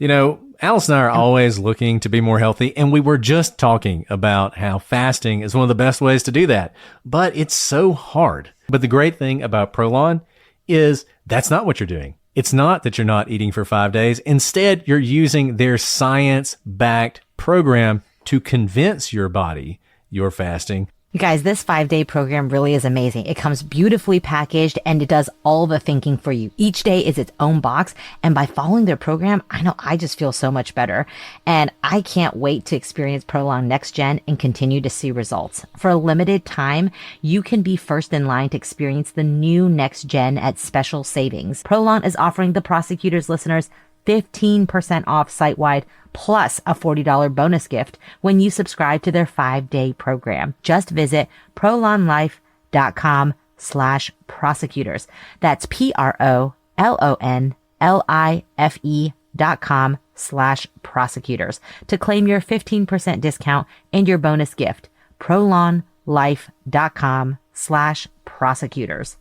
Alice and I are always looking to be more healthy, and we were just talking about how fasting is one of the best ways to do that. But it's so hard. But the great thing about Prolon is that's not what you're doing. It's not that you're not eating for 5 days. Instead, you're using their science-backed program to convince your body you're fasting. You guys, this 5-day program really is amazing. It comes beautifully packaged and it does all the thinking for you. Each day is its own box. And by following their program, I know I just feel so much better. And I can't wait to experience Prolong Next Gen and continue to see results. For a limited time, you can be first in line to experience the new Next Gen at special savings. Prolong is offering the Prosecutors listeners 15% off site-wide plus a $40 bonus gift when you subscribe to their 5-day program. Just visit prolonlife.com/prosecutors. That's PROLONLIFE.com/prosecutors to claim your 15% discount and your bonus gift. prolonlife.com/prosecutors.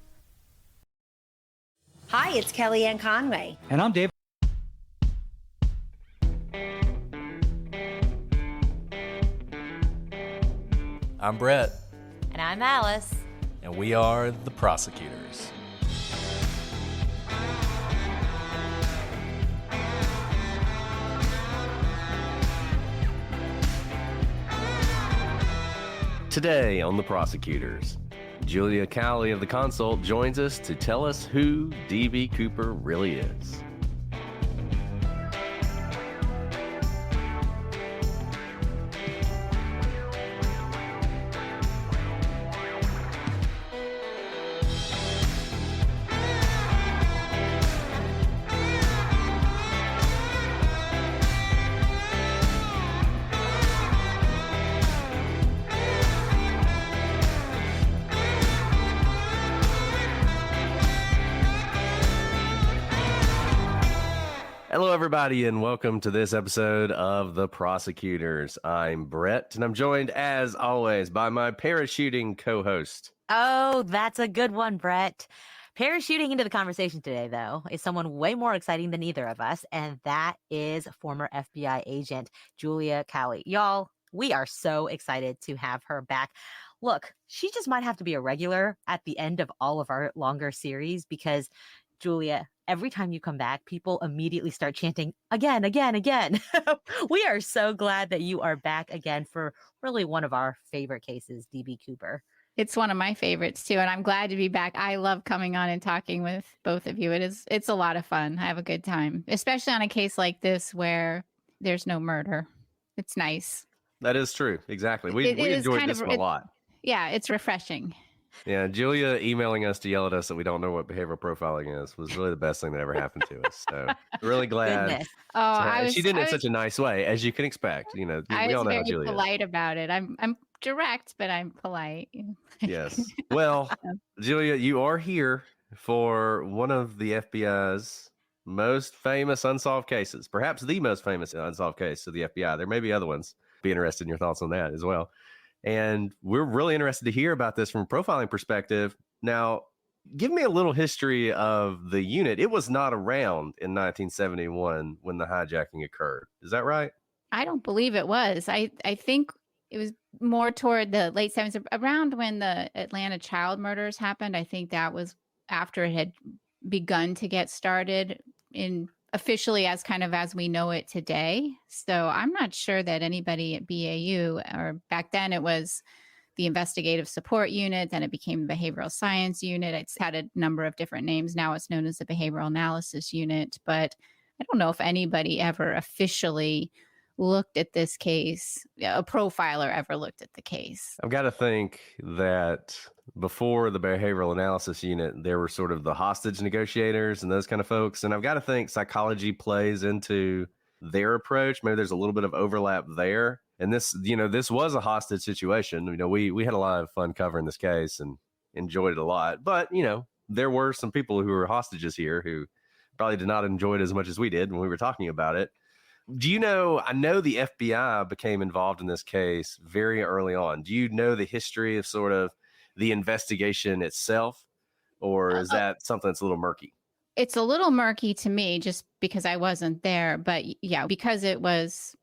Hi, it's Kellyanne Conway. And I'm Dave. I'm Brett, And I'm Alice. and we are the Prosecutors. Today on The Prosecutors, Julia Cowley of The Consult joins us to tell us who D.B. Cooper really is. Hello, everybody, and welcome to this episode of The Prosecutors. I'm Brett, and I'm joined, as always, by my parachuting co-host. Oh, that's a good one, Brett. Parachuting into the conversation today, though, is someone way more exciting than either of us, and that is former FBI agent Julia Cowley. Y'all, we are so excited to have her back. Look, she just might have to be a regular at the end of all of our longer series because, Julia, every time you come back, people immediately start chanting again, again, again. We are so glad that you are back again for really one of our favorite cases, DB Cooper. It's one of my favorites too, and I'm glad to be back. I love coming on and talking with both of you. It's a lot of fun. I have a good time, especially on a case like this where there's no murder. It's nice. That is true. Exactly. We enjoyed this one a lot. Yeah, it's refreshing. Yeah, Julia emailing us to yell at us that we don't know what behavioral profiling is was really the best thing that ever happened to us. So really glad. Goodness. She did it in such a nice way, as you can expect. You know, I we was all know how very Julia is. polite about it. I'm direct, but I'm polite. Yes. Well, Julia, you are here for one of the FBI's most famous unsolved cases, perhaps the most famous unsolved case of the FBI. There may be other ones. Be interested in your thoughts on that as well. And we're really interested to hear about this from a profiling perspective. Now, give me a little history of the unit. It was not around in 1971 when the hijacking occurred. Is that right? I don't believe it was. I think it was more toward the late 70s, around when the Atlanta child murders happened. I think that was after it had begun to get started in officially as kind of as we know it today. So I'm not sure that anybody at BAU, or back then it was the investigative support unit, then it became the behavioral science unit. It's had a number of different names. Now it's known as the behavioral analysis unit, but I don't know if anybody ever officially looked at this case, a profiler ever looked at the case. I've got to think that before the behavioral analysis unit, there were sort of the hostage negotiators and those kind of folks. And I've got to think psychology plays into their approach. Maybe there's a little bit of overlap there. And this was a hostage situation. We had a lot of fun covering this case and enjoyed it a lot. But, there were some people who were hostages here who probably did not enjoy it as much as we did when we were talking about it. I know the FBI became involved in this case very early on. Do you know the history of sort of the investigation itself, or is that something that's a little murky? It's a little murky to me just because I wasn't there. But yeah, because it was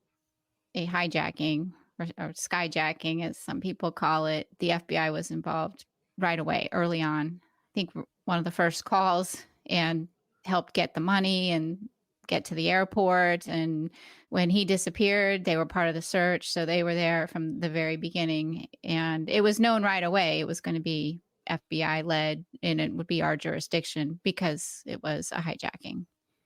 a hijacking or skyjacking, as some people call it, the FBI was involved right away, early on. I think one of the first calls, and helped get the money and get to the airport. And when he disappeared, they were part of the search. So they were there from the very beginning. And it was known right away it was going to be FBI led and it would be our jurisdiction because it was a hijacking.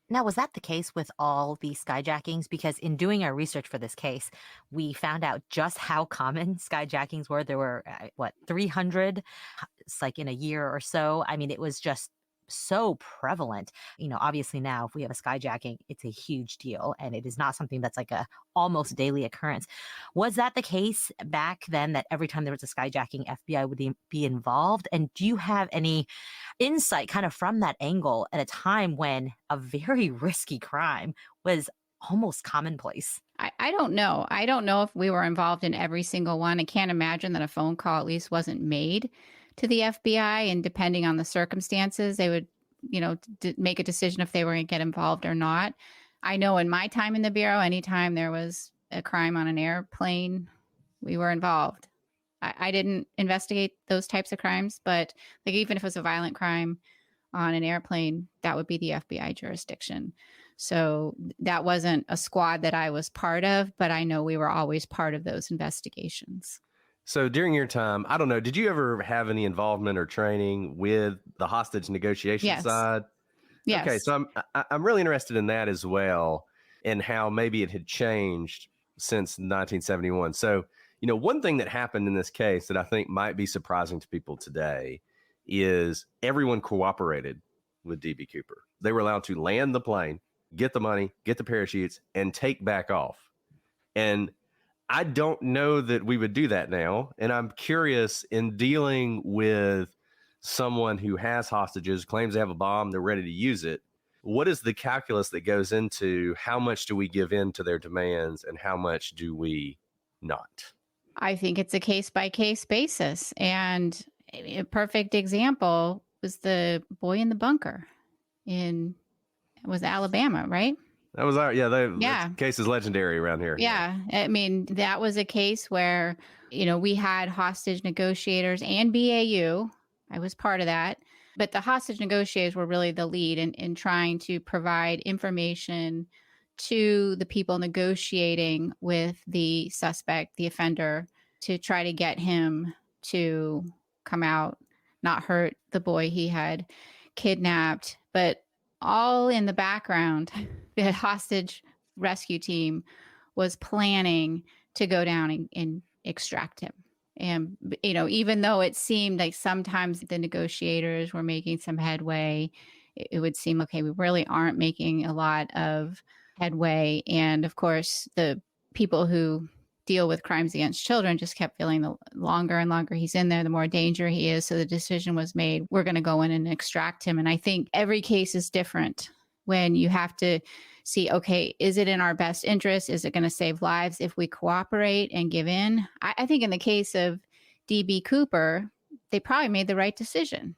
Now, was that the case with all the skyjackings? Because in doing our research for this case, we found out just how common skyjackings were. There were, 300? It's like in a year or so. I mean, it was just so prevalent. Obviously now, if we have a skyjacking, it's a huge deal. And it is not something that's like a almost daily occurrence. Was that the case back then, that every time there was a skyjacking, FBI would be involved? And do you have any insight kind of from that angle at a time when a very risky crime was almost commonplace? I don't know. I don't know if we were involved in every single one. I can't imagine that a phone call at least wasn't made to the FBI, and depending on the circumstances, they would, make a decision if they were going to get involved or not. I know in my time in the Bureau, anytime there was a crime on an airplane, we were involved. I didn't investigate those types of crimes, but like even if it was a violent crime on an airplane, that would be the FBI jurisdiction. So that wasn't a squad that I was part of, but I know we were always part of those investigations. So during your time, I don't know, did you ever have any involvement or training with the hostage negotiation side? Yes. Okay, so I'm really interested in that as well, and how maybe it had changed since 1971. So, one thing that happened in this case that I think might be surprising to people today is everyone cooperated with DB Cooper. They were allowed to land the plane, get the money, get the parachutes, and take back off. And I don't know that we would do that now. And I'm curious, in dealing with someone who has hostages, claims they have a bomb, they're ready to use it, what is the calculus that goes into how much do we give in to their demands and how much do we not? I think it's a case by case basis. And a perfect example was the boy in the bunker was Alabama, right? That was that case is legendary around here. Yeah. I mean, that was a case where, we had hostage negotiators and BAU. I was part of that. But the hostage negotiators were really the lead in trying to provide information to the people negotiating with the suspect, the offender, to try to get him to come out, not hurt the boy he had kidnapped. But all in the background, the hostage rescue team was planning to go down and extract him. And, even though it seemed like sometimes the negotiators were making some headway, it would seem, okay, we really aren't making a lot of headway. And of course, the people who deal with crimes against children just kept feeling the longer and longer he's in there, the more danger he is. So the decision was made, we're going to go in and extract him. And I think every case is different when you have to see, okay, is it in our best interest? Is it going to save lives if we cooperate and give in? I think in the case of DB Cooper, they probably made the right decision.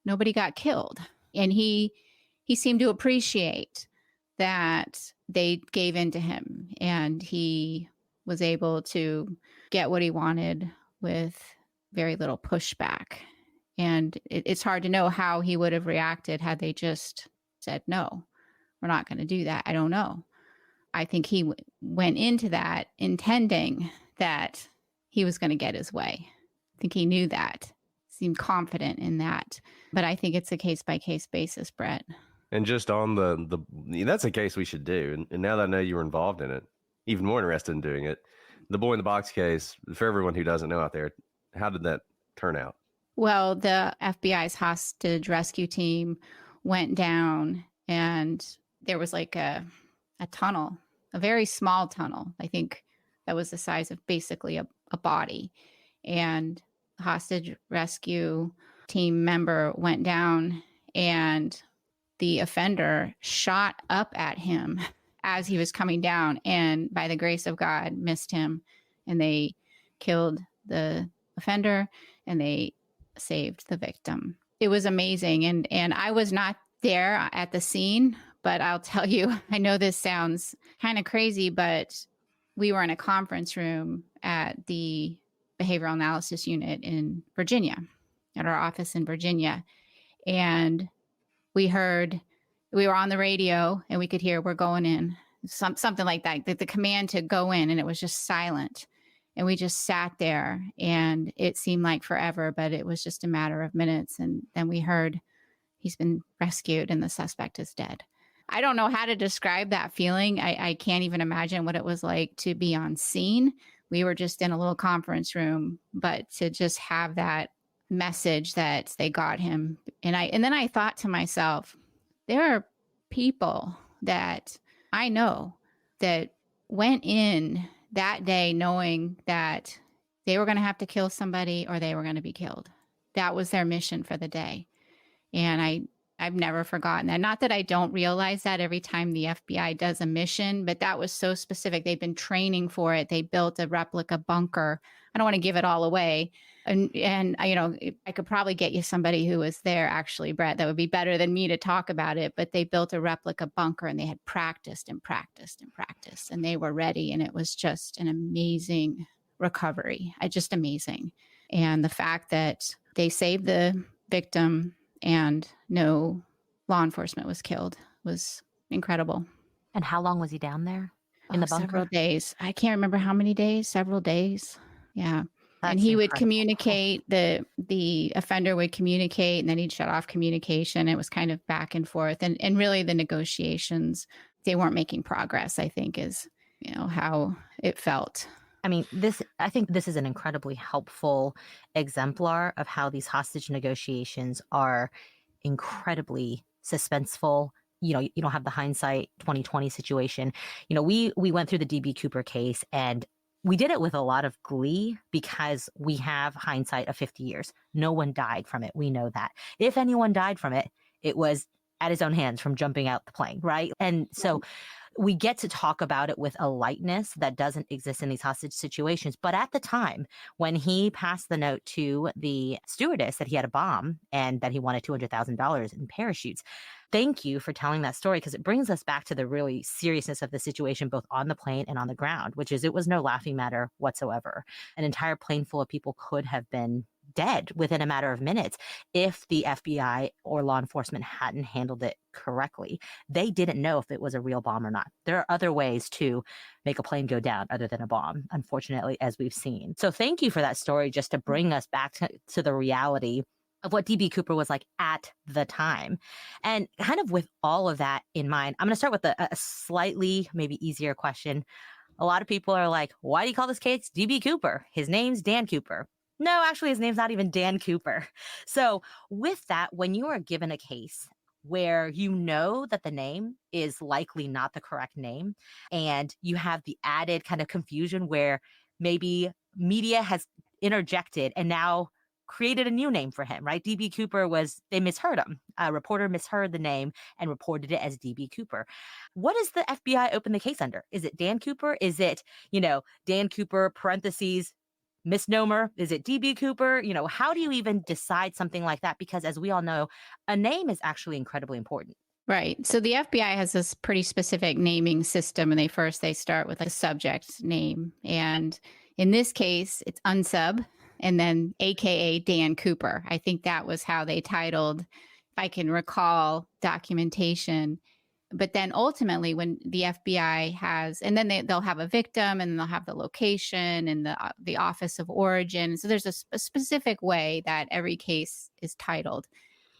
Nobody got killed. And he seemed to appreciate that they gave in to him, and he was able to get what he wanted with very little pushback. And it's hard to know how he would have reacted had they just said, no, we're not going to do that. I don't know. I think he went into that intending that he was going to get his way. I think he knew that, seemed confident in that. But I think it's a case by case basis, Brett. And just on that's a case we should do. And now that I know you were involved in it, even more interested in doing it. The boy in the box case, for everyone who doesn't know out there, how did that turn out? Well, the FBI's hostage rescue team went down, and there was like a tunnel, a very small tunnel. I think that was the size of basically a body. And the hostage rescue team member went down, and the offender shot up at him as he was coming down, and by the grace of God missed him, and they killed the offender and they saved the victim. It was amazing. And I was not there at the scene, but I'll tell you, I know this sounds kind of crazy, but we were in a conference room at the Behavioral Analysis Unit in Virginia, at our office in Virginia. And we were on the radio and we could hear, we're going in, something like that, the command to go in, and it was just silent. And we just sat there, and it seemed like forever, but it was just a matter of minutes. And then we heard, he's been rescued and the suspect is dead. I don't know how to describe that feeling. I can't even imagine what it was like to be on scene. We were just in a little conference room, but to just have that message that they got him. And then I thought to myself, there are people that I know that went in that day knowing that they were going to have to kill somebody or they were going to be killed. That was their mission for the day. And I've never forgotten that. Not that I don't realize that every time the FBI does a mission, but that was so specific. They've been training for it. They built a replica bunker. I don't want to give it all away. And you know, I could probably get you somebody who was there actually, Brett, that would be better than me to talk about it. But they built a replica bunker and they had practiced and practiced and practiced, and they were ready. And it was just an amazing recovery. Just amazing. And the fact that they saved the victim and no law enforcement was killed was incredible. And how long was he down there in the bunker? Several days. I can't remember how many days, several days. Yeah. That's and he would incredible. communicate, the offender would communicate, and then he'd shut off communication. It was kind of back and forth. And really the negotiations, they weren't making progress, I think, is, you know, how it felt. I mean, I think this is an incredibly helpful exemplar of how these hostage negotiations are incredibly suspenseful. You know, you don't have the hindsight 2020 situation. You know, we went through the DB Cooper case, and we did it with a lot of glee because we have hindsight of 50 years. No one died from it. We know that. If anyone died from it, it was at his own hands from jumping out the plane, right? And so we get to talk about it with a lightness that doesn't exist in these hostage situations. But at the time when he passed the note to the stewardess that he had a bomb and that he wanted $200,000 in parachutes, thank you for telling that story, because it brings us back to the really seriousness of the situation, both on the plane and on the ground, which is it was no laughing matter whatsoever. An entire plane full of people could have been dead within a matter of minutes if the FBI or law enforcement hadn't handled it correctly. They didn't know if it was a real bomb or not. There are other ways to make a plane go down other than a bomb, unfortunately, as we've seen. So thank you for that story, just to bring us back to the reality of what DB Cooper was like at the time. And kind of with all of that in mind, I'm going to start with a slightly maybe easier question. A lot of people are like, why do you call this case DB Cooper? His name's Dan Cooper. No, actually, his name's not even Dan Cooper. So with that, when you are given a case where you know that the name is likely not the correct name, and you have the added kind of confusion where maybe media has interjected and now created a new name for him, right? DB Cooper they misheard him. A reporter misheard the name and reported it as DB Cooper. What does the FBI open the case under? Is it Dan Cooper? Is it, Dan Cooper parentheses misnomer? Is it DB Cooper? How do you even decide something like that? Because as we all know, a name is actually incredibly important. Right. So the FBI has this pretty specific naming system, and they start with a subject name. And in this case, it's unsub and then AKA Dan Cooper. I think that was how they titled, if I can recall, documentation. But then ultimately when the FBI has, and then they'll have a victim, and they'll have the location and the office of origin. So there's a specific way that every case is titled.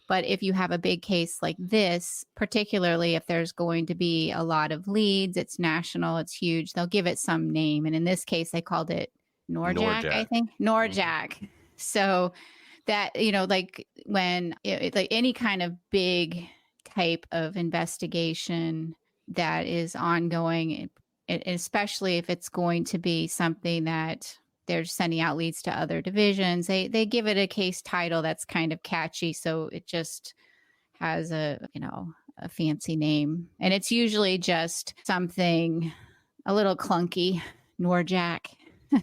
But if you have a big case like this, particularly if there's going to be a lot of leads, it's national, it's huge, they'll give it some name. And in this case, they called it Norjack. I think. Norjack. So that, like when like any kind of big type of investigation that is ongoing, especially if it's going to be something that they're sending out leads to other divisions, they give it a case title that's kind of catchy, so it just has a fancy name, and it's usually just something a little clunky, Norjack.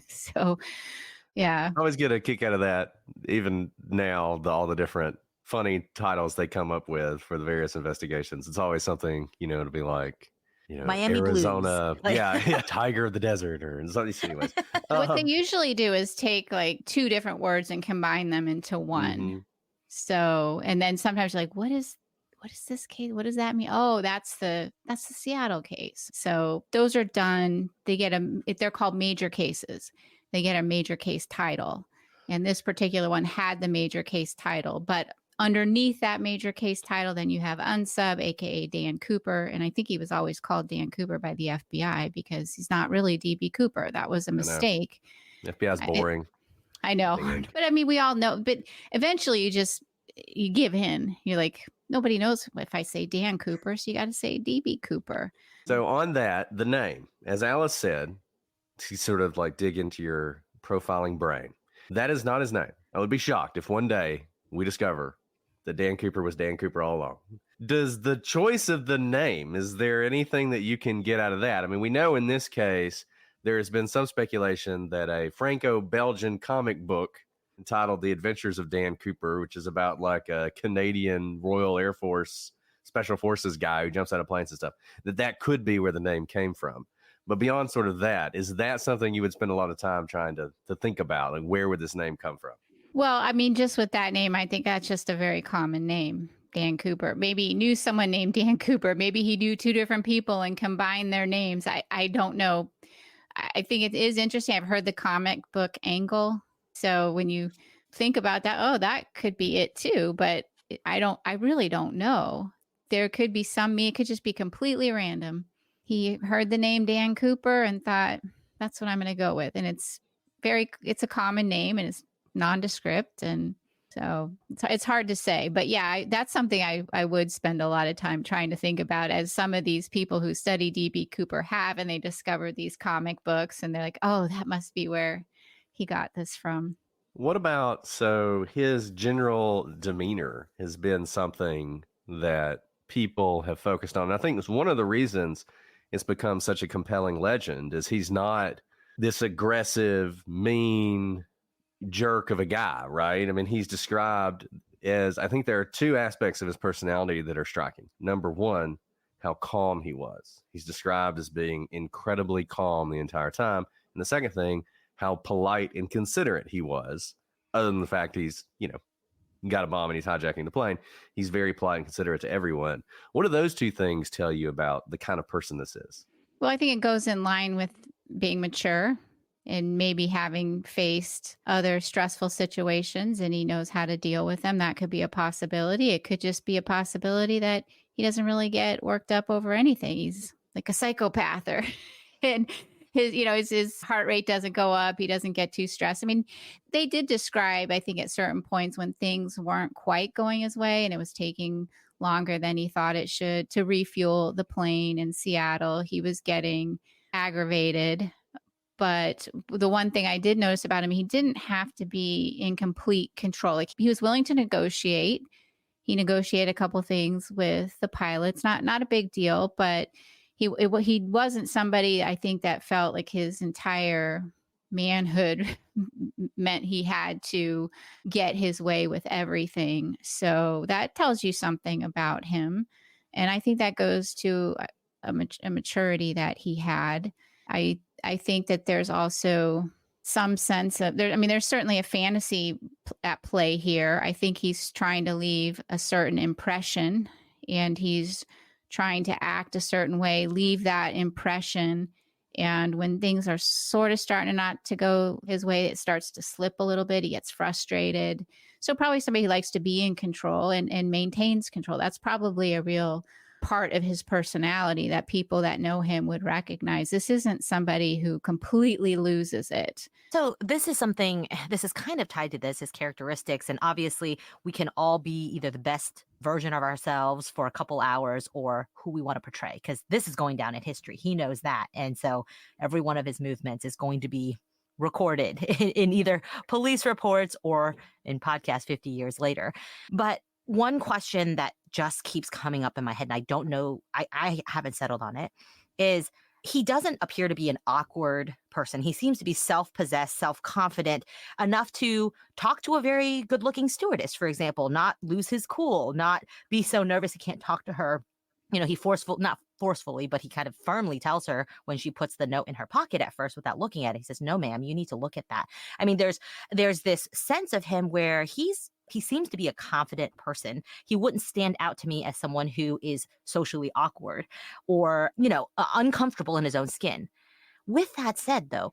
So yeah, I always get a kick out of that, even now, all the different funny titles they come up with for the various investigations. It's always something, to be like, Miami Arizona, Blues. yeah, tiger of the desert or something. Anyways, What they usually do is take like two different words and combine them into one. mhm. So, and then sometimes you're like, what is this case? What does that mean? Oh, that's the Seattle case. So those are done. They get if they're called major cases, they get a major case title. And this particular one had the major case title, but underneath that major case title, then you have unsub, aka Dan Cooper. And I think he was always called Dan Cooper by the FBI because he's not really DB Cooper. That was a mistake. FBI's boring. I know. But I mean, we all know. But eventually you give in. You're like, nobody knows if I say Dan Cooper, so you got to say DB Cooper. So on that, the name, as Alice said, to sort of like dig into your profiling brain, that is not his name. I would be shocked if one day we discover that Dan Cooper was Dan Cooper all along. Does the choice of the name, is there anything that you can get out of that? I mean, we know in this case, there has been some speculation that a Franco-Belgian comic book entitled The Adventures of Dan Cooper, which is about like a Canadian Royal Air Force Special Forces guy who jumps out of planes and stuff, that could be where the name came from. But beyond sort of that, is that something you would spend a lot of time trying to think about? Like, where would this name come from? Well, I mean, just with that name, I think that's just a very common name, Dan Cooper. Maybe he knew someone named Dan Cooper. Maybe he knew two different people and combined their names. I don't know. I think it is interesting. I've heard the comic book angle. So when you think about that, oh, that could be it too. But I really don't know. There could be it could just be completely random. He heard the name Dan Cooper and thought, that's what I'm going to go with. And it's a common name and it's nondescript. And so it's hard to say. But yeah, that's something I would spend a lot of time trying to think about, as some of these people who study DB Cooper have, and they discover these comic books and they're like, oh, that must be where he got this from. What about, so his general demeanor has been something that people have focused on. And I think it's one of the reasons it's become such a compelling legend is he's not this aggressive, mean jerk of a guy, right? I mean, he's described as, I think there are two aspects of his personality that are striking. Number one, how calm he was. He's described as being incredibly calm the entire time. And the second thing, how polite and considerate he was, other than the fact he's, got a bomb and he's hijacking the plane. He's very polite and considerate to everyone. What do those two things tell you about the kind of person this is? Well, I think it goes in line with being mature and maybe having faced other stressful situations and he knows how to deal with them. That could be a possibility. It could just be a possibility that he doesn't really get worked up over anything. He's like a psychopath, or and his heart rate doesn't go up. He doesn't get too stressed. I mean, they did describe, I think, at certain points when things weren't quite going his way and it was taking longer than he thought it should to refuel the plane in Seattle. He was getting aggravated. But the one thing I did notice about him, he didn't have to be in complete control. Like, he was willing to negotiate. He negotiated a couple things with the pilots. Not a big deal, but he wasn't somebody, I think, that felt like his entire manhood meant he had to get his way with everything. So that tells you something about him. And I think that goes to a maturity that he had. I think that there's also some sense of there's certainly a fantasy at play here. I think he's trying to leave a certain impression and he's trying to act a certain way, leave that impression. And when things are sort of starting not to go his way, it starts to slip a little bit. He gets frustrated. So probably somebody who likes to be in control and maintains control. That's probably a real part of his personality that people that know him would recognize. This isn't somebody who completely loses it. So this is kind of tied to this, his characteristics. And obviously we can all be either the best version of ourselves for a couple hours or who we want to portray, because this is going down in history. He knows that. And so every one of his movements is going to be recorded in either police reports or in podcasts 50 years later. But one question that just keeps coming up in my head, and I don't know, I haven't settled on it, is he doesn't appear to be an awkward person. He seems to be self-possessed, self-confident enough to talk to a very good-looking stewardess, for example, not lose his cool, not be so nervous he can't talk to her. He not forcefully, but he kind of firmly tells her when she puts the note in her pocket at first without looking at it. He says, "No, ma'am, you need to look at that." I mean, there's this sense of him where he seems to be a confident person. He wouldn't stand out to me as someone who is socially awkward or, uncomfortable in his own skin. With that said, though,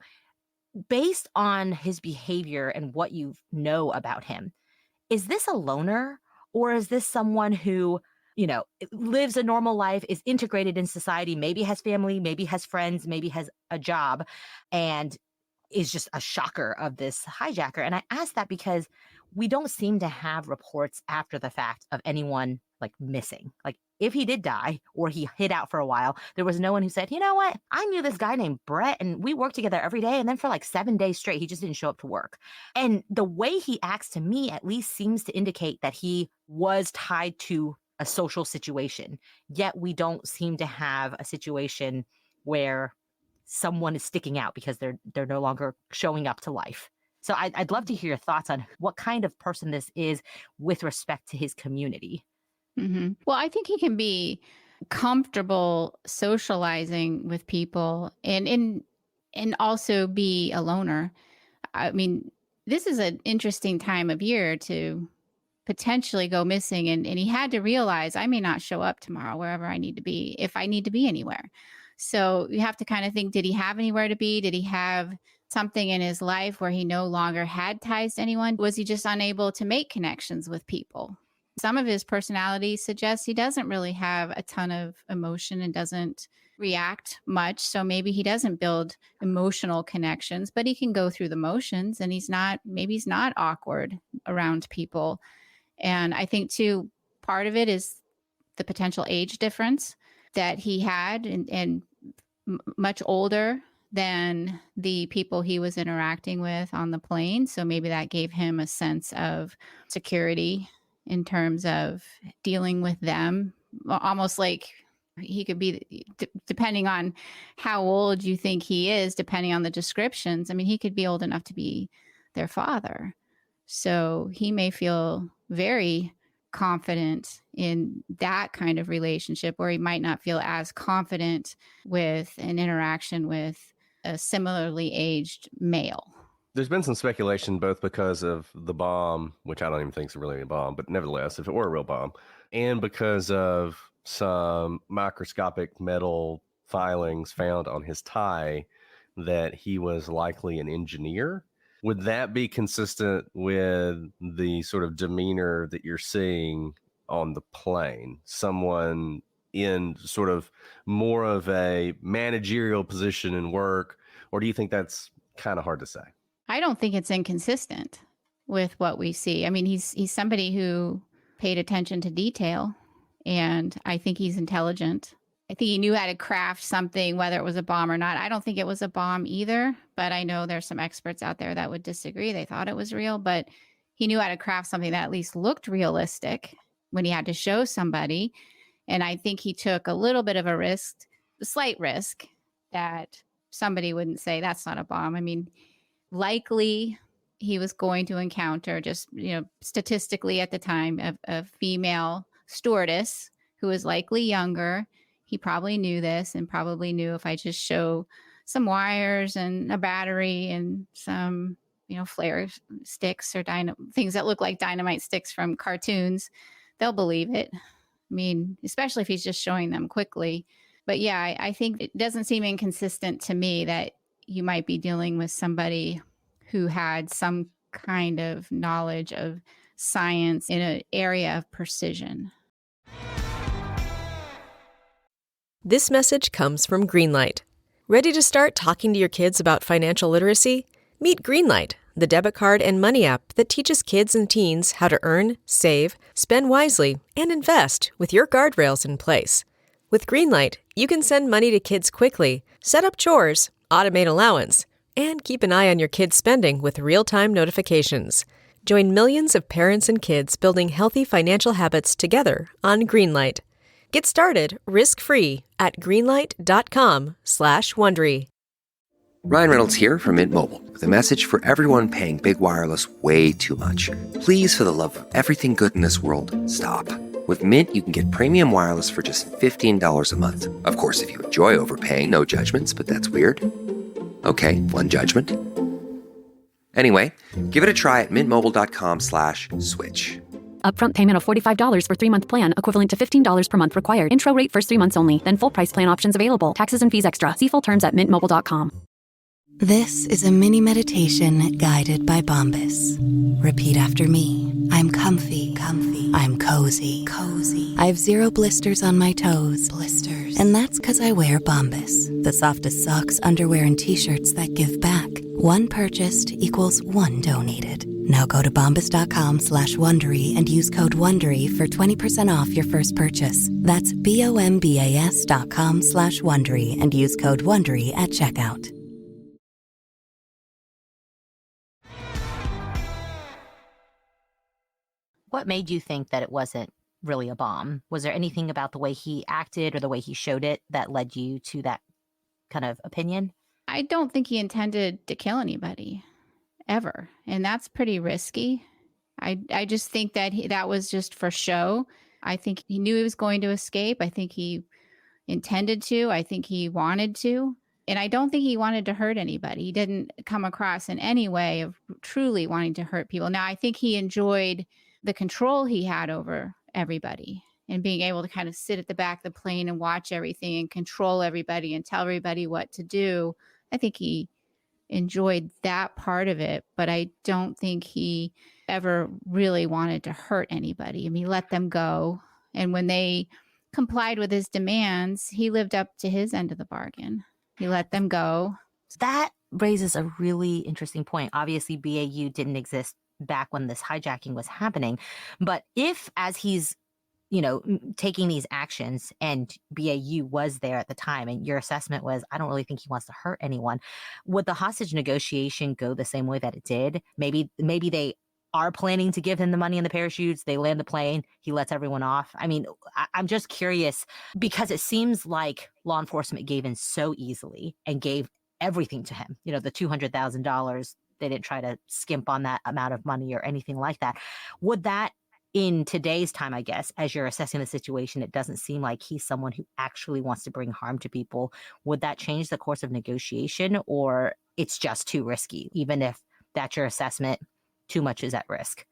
based on his behavior and what you know about him, is this a loner or is this someone who, lives a normal life, is integrated in society, maybe has family, maybe has friends, maybe has a job, and is just a shocker of this hijacker? And I ask that because we don't seem to have reports after the fact of anyone missing. If he did die or he hid out for a while, there was no one who said, "You know what? I knew this guy named Brett and we worked together every day. And then for 7 days straight, he just didn't show up to work." And the way he acts to me at least seems to indicate that he was tied to a social situation. Yet we don't seem to have a situation where someone is sticking out because they're no longer showing up to life. So I'd love to hear your thoughts on what kind of person this is with respect to his community. Mm-hmm. Well, I think he can be comfortable socializing with people and also be a loner. I mean, this is an interesting time of year to potentially go missing. And he had to realize I may not show up tomorrow wherever I need to be, if I need to be anywhere. So you have to kind of think, did he have anywhere to be? Did he have something in his life where he no longer had ties to anyone? Was he just unable to make connections with people? Some of his personality suggests he doesn't really have a ton of emotion and doesn't react much. So maybe he doesn't build emotional connections, but he can go through the motions and maybe he's not awkward around people. And I think too, part of it is the potential age difference that he had and much older than the people he was interacting with on the plane. So maybe that gave him a sense of security in terms of dealing with them, almost like he could be, depending on how old you think he is, depending on the descriptions. I mean, he could be old enough to be their father. So he may feel very confident in that kind of relationship, or he might not feel as confident with an interaction with a similarly aged male. There's been some speculation both because of the bomb, which I don't even think is really a bomb, but nevertheless, if it were a real bomb, and because of some microscopic metal filings found on his tie that he was likely an engineer. Would that be consistent with the sort of demeanor that you're seeing on the plane? Someone in sort of more of a managerial position in work, or do you think that's kind of hard to say? I don't think it's inconsistent with what we see. I mean, he's somebody who paid attention to detail, and I think he's intelligent. I think he knew how to craft something, whether it was a bomb or not. I don't think it was a bomb either, but I know there's some experts out there that would disagree. They thought it was real, but he knew how to craft something that at least looked realistic when he had to show somebody. And I think he took a little bit of a slight risk that somebody wouldn't say that's not a bomb. I mean, likely he was going to encounter, just, statistically at the time, a female stewardess who was likely younger. He probably knew this and probably knew, if I just show some wires and a battery and some, flare sticks or things that look like dynamite sticks from cartoons, they'll believe it. I mean, especially if he's just showing them quickly. But yeah, I think it doesn't seem inconsistent to me that you might be dealing with somebody who had some kind of knowledge of science in an area of precision. This message comes from Greenlight. Ready to start talking to your kids about financial literacy? Meet Greenlight, the debit card and money app that teaches kids and teens how to earn, save, spend wisely, and invest with your guardrails in place. With Greenlight, you can send money to kids quickly, set up chores, automate allowance, and keep an eye on your kids' spending with real-time notifications. Join millions of parents and kids building healthy financial habits together on Greenlight. Get started risk-free at greenlight.com/Wondery. Ryan Reynolds here from Mint Mobile with a message for everyone paying big wireless way too much. Please, for the love of everything good in this world, stop. With Mint, you can get premium wireless for just $15 a month. Of course, if you enjoy overpaying, no judgments, but that's weird. Okay, one judgment. Anyway, give it a try at mintmobile.com/switch. Upfront payment of $45 for 3-month plan, equivalent to $15 per month required. Intro rate first 3 months only, then full price plan options available. Taxes and fees extra. See full terms at mintmobile.com. This is a mini meditation guided by Bombas. Repeat after me. I'm comfy. I'm cozy. I have 0 blisters on my toes. And that's because I wear Bombas, the softest socks, underwear, and t-shirts that give back. One purchased equals one donated. Now go to bombas.com/Wondery and use code WONDERY for 20% off your first purchase. That's BOMBAS.com/Wondery and use code WONDERY at checkout. What made you think that it wasn't really a bomb? Was there anything about the way he acted or the way he showed it that led you to that kind of opinion? I don't think he intended to kill anybody ever. And that's pretty risky. I just think that that was just for show. I think he knew he was going to escape. I think he intended to. I think he wanted to. And I don't think he wanted to hurt anybody. He didn't come across in any way of truly wanting to hurt people. Now, I think he enjoyed the control he had over everybody and being able to kind of sit at the back of the plane and watch everything and control everybody and tell everybody what to do. I think he enjoyed that part of it, but I don't think he ever really wanted to hurt anybody. I mean, he let them go. And when they complied with his demands, he lived up to his end of the bargain. He let them go. That raises a really interesting point. Obviously, BAU didn't exist back when this hijacking was happening. But if, as he's, taking these actions and BAU was there at the time and your assessment was, I don't really think he wants to hurt anyone, would the hostage negotiation go the same way that it did? Maybe they are planning to give him the money and the parachutes. They land the plane. He lets everyone off. I mean, I'm just curious because it seems like law enforcement gave in so easily and gave everything to him. The $200,000. They didn't try to skimp on that amount of money or anything like that. Would that, in today's time, I guess, as you're assessing the situation, it doesn't seem like he's someone who actually wants to bring harm to people. Would that change the course of negotiation, or it's just too risky? Even if that's your assessment, too much is at risk.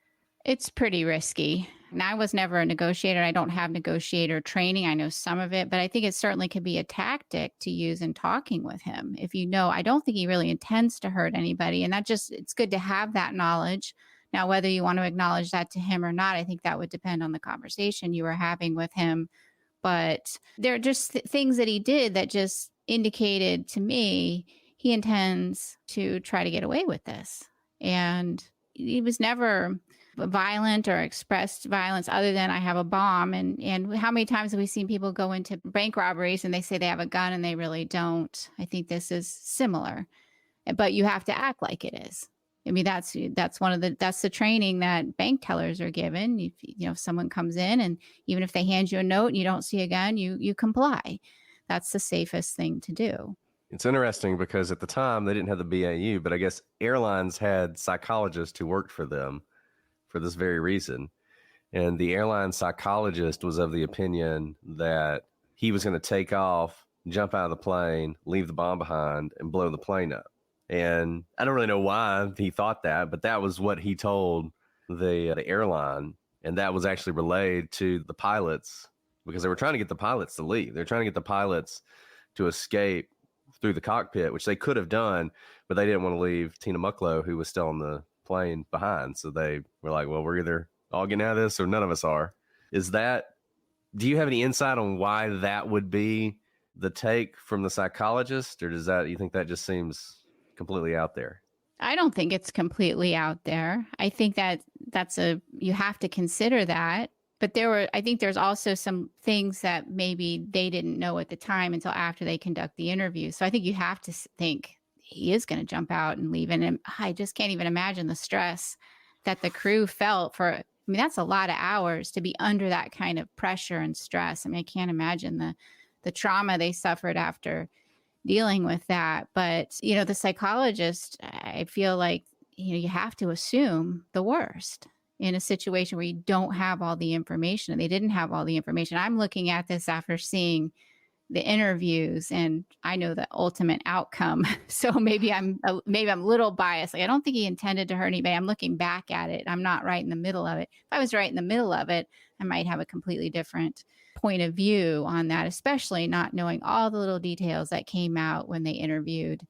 It's pretty risky. And I was never a negotiator. I don't have negotiator training. I know some of it, but I think it certainly could be a tactic to use in talking with him. If I don't think he really intends to hurt anybody. And it's good to have that knowledge. Now, whether you want to acknowledge that to him or not, I think that would depend on the conversation you were having with him. But there are just things that he did that just indicated to me he intends to try to get away with this. And he was never violent or expressed violence other than I have a bomb. And how many times have we seen people go into bank robberies and they say they have a gun and they really don't? I think this is similar, but you have to act like it is. I mean, that's the training that bank tellers are given. If someone comes in and even if they hand you a note and you don't see a gun, you comply. That's the safest thing to do. It's interesting because at the time they didn't have the BAU, but I guess airlines had psychologists who worked for them for this very reason. And the airline psychologist was of the opinion that he was going to take off, jump out of the plane, leave the bomb behind, and blow the plane up. And I don't really know why he thought that, but that was what he told the airline. And that was actually relayed to the pilots because they were trying to get the pilots to leave. They're trying to get the pilots to escape through the cockpit, which they could have done, but they didn't want to leave Tina Mucklow, who was still on the plane, behind. So they were like, well, we're either all getting out of this or none of us are. Do you have any insight on why that would be the take from the psychologist, or you think that just seems completely out there? I don't think it's completely out there. I think that you have to consider that. But I think there's also some things that maybe they didn't know at the time until after they conduct the interview. So I think you have to think he is going to jump out and leave. And I just can't even imagine the stress that the crew felt for I mean, that's a lot of hours to be under that kind of pressure and stress. I mean, I can't imagine the trauma they suffered after dealing with that. But, you know, the psychologist, I feel like, you know, you have to assume the worst in a situation where you don't have all the information, and they didn't have all the information. I'm looking at this after seeing the interviews, and I know the ultimate outcome. So maybe I'm a little biased. Like, I don't think he intended to hurt anybody. I'm looking back at it. I'm not right in the middle of it. If I was right in the middle of it, I might have a completely different point of view on that, especially not knowing all the little details that came out when they interviewed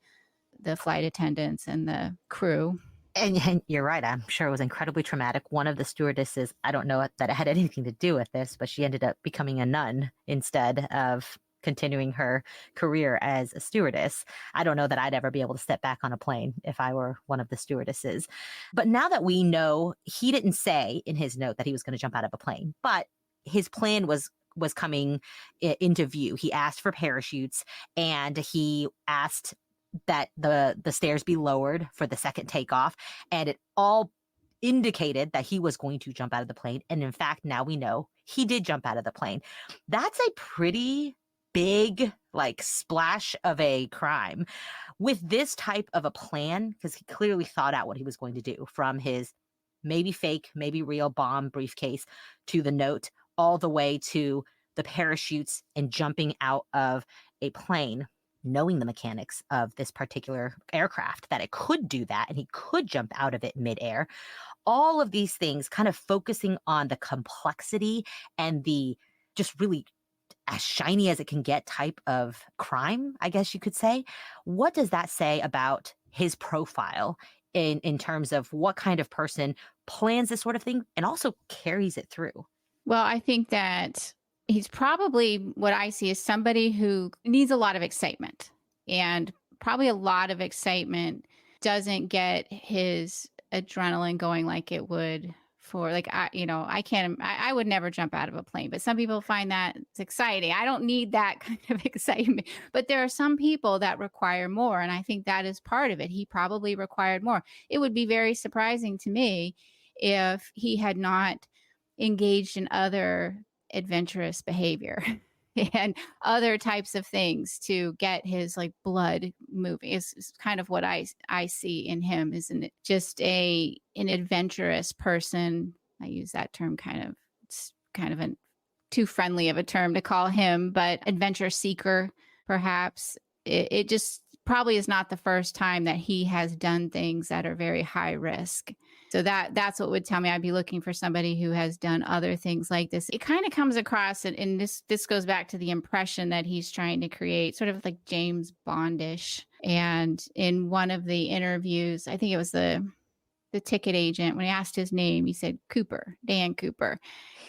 the flight attendants and the crew. And you're right. I'm sure it was incredibly traumatic. One of the stewardesses, I don't know that it had anything to do with this, but she ended up becoming a nun instead of continuing her career as a stewardess. I don't know that I'd ever be able to step back on a plane if I were one of the stewardesses. But now that we know, he didn't say in his note that he was going to jump out of a plane, but his plan was coming into view. He asked for parachutes, and he asked that the stairs be lowered for the second takeoff, and it all indicated that he was going to jump out of the plane. And in fact, now we know he did jump out of the plane. That's a pretty big, like, splash of a crime. With this type of a plan, because he clearly thought out what he was going to do, from his maybe fake, maybe real bomb briefcase to the note, all the way to the parachutes and jumping out of a plane, knowing the mechanics of this particular aircraft, that it could do that and he could jump out of it midair. All of these things kind of focusing on the complexity and the just really as shiny as it can get type of crime, I guess you could say. What does that say about his profile in terms of what kind of person plans this sort of thing and also carries it through? Well, I think that he's probably, what I see, is somebody who needs a lot of excitement, and probably a lot of excitement doesn't get his adrenaline going like it would for, like, I would never jump out of a plane, but some people find that it's exciting. I don't need that kind of excitement, but there are some people that require more. And I think that is part of it. He probably required more. It would be very surprising to me if he had not engaged in other adventurous behavior and other types of things to get his, like, blood moving. Is kind of what I see in him. Isn't it just an adventurous person? I use that term it's kind of a too friendly of a term to call him, but adventure seeker, perhaps. It just probably is not the first time that he has done things that are very high risk. So that's what would tell me I'd be looking for somebody who has done other things like this. It kind of comes across, and this goes back to the impression that he's trying to create, sort of like James Bondish. And in one of the interviews, I think it was the ticket agent, when he asked his name, he said Cooper, Dan Cooper.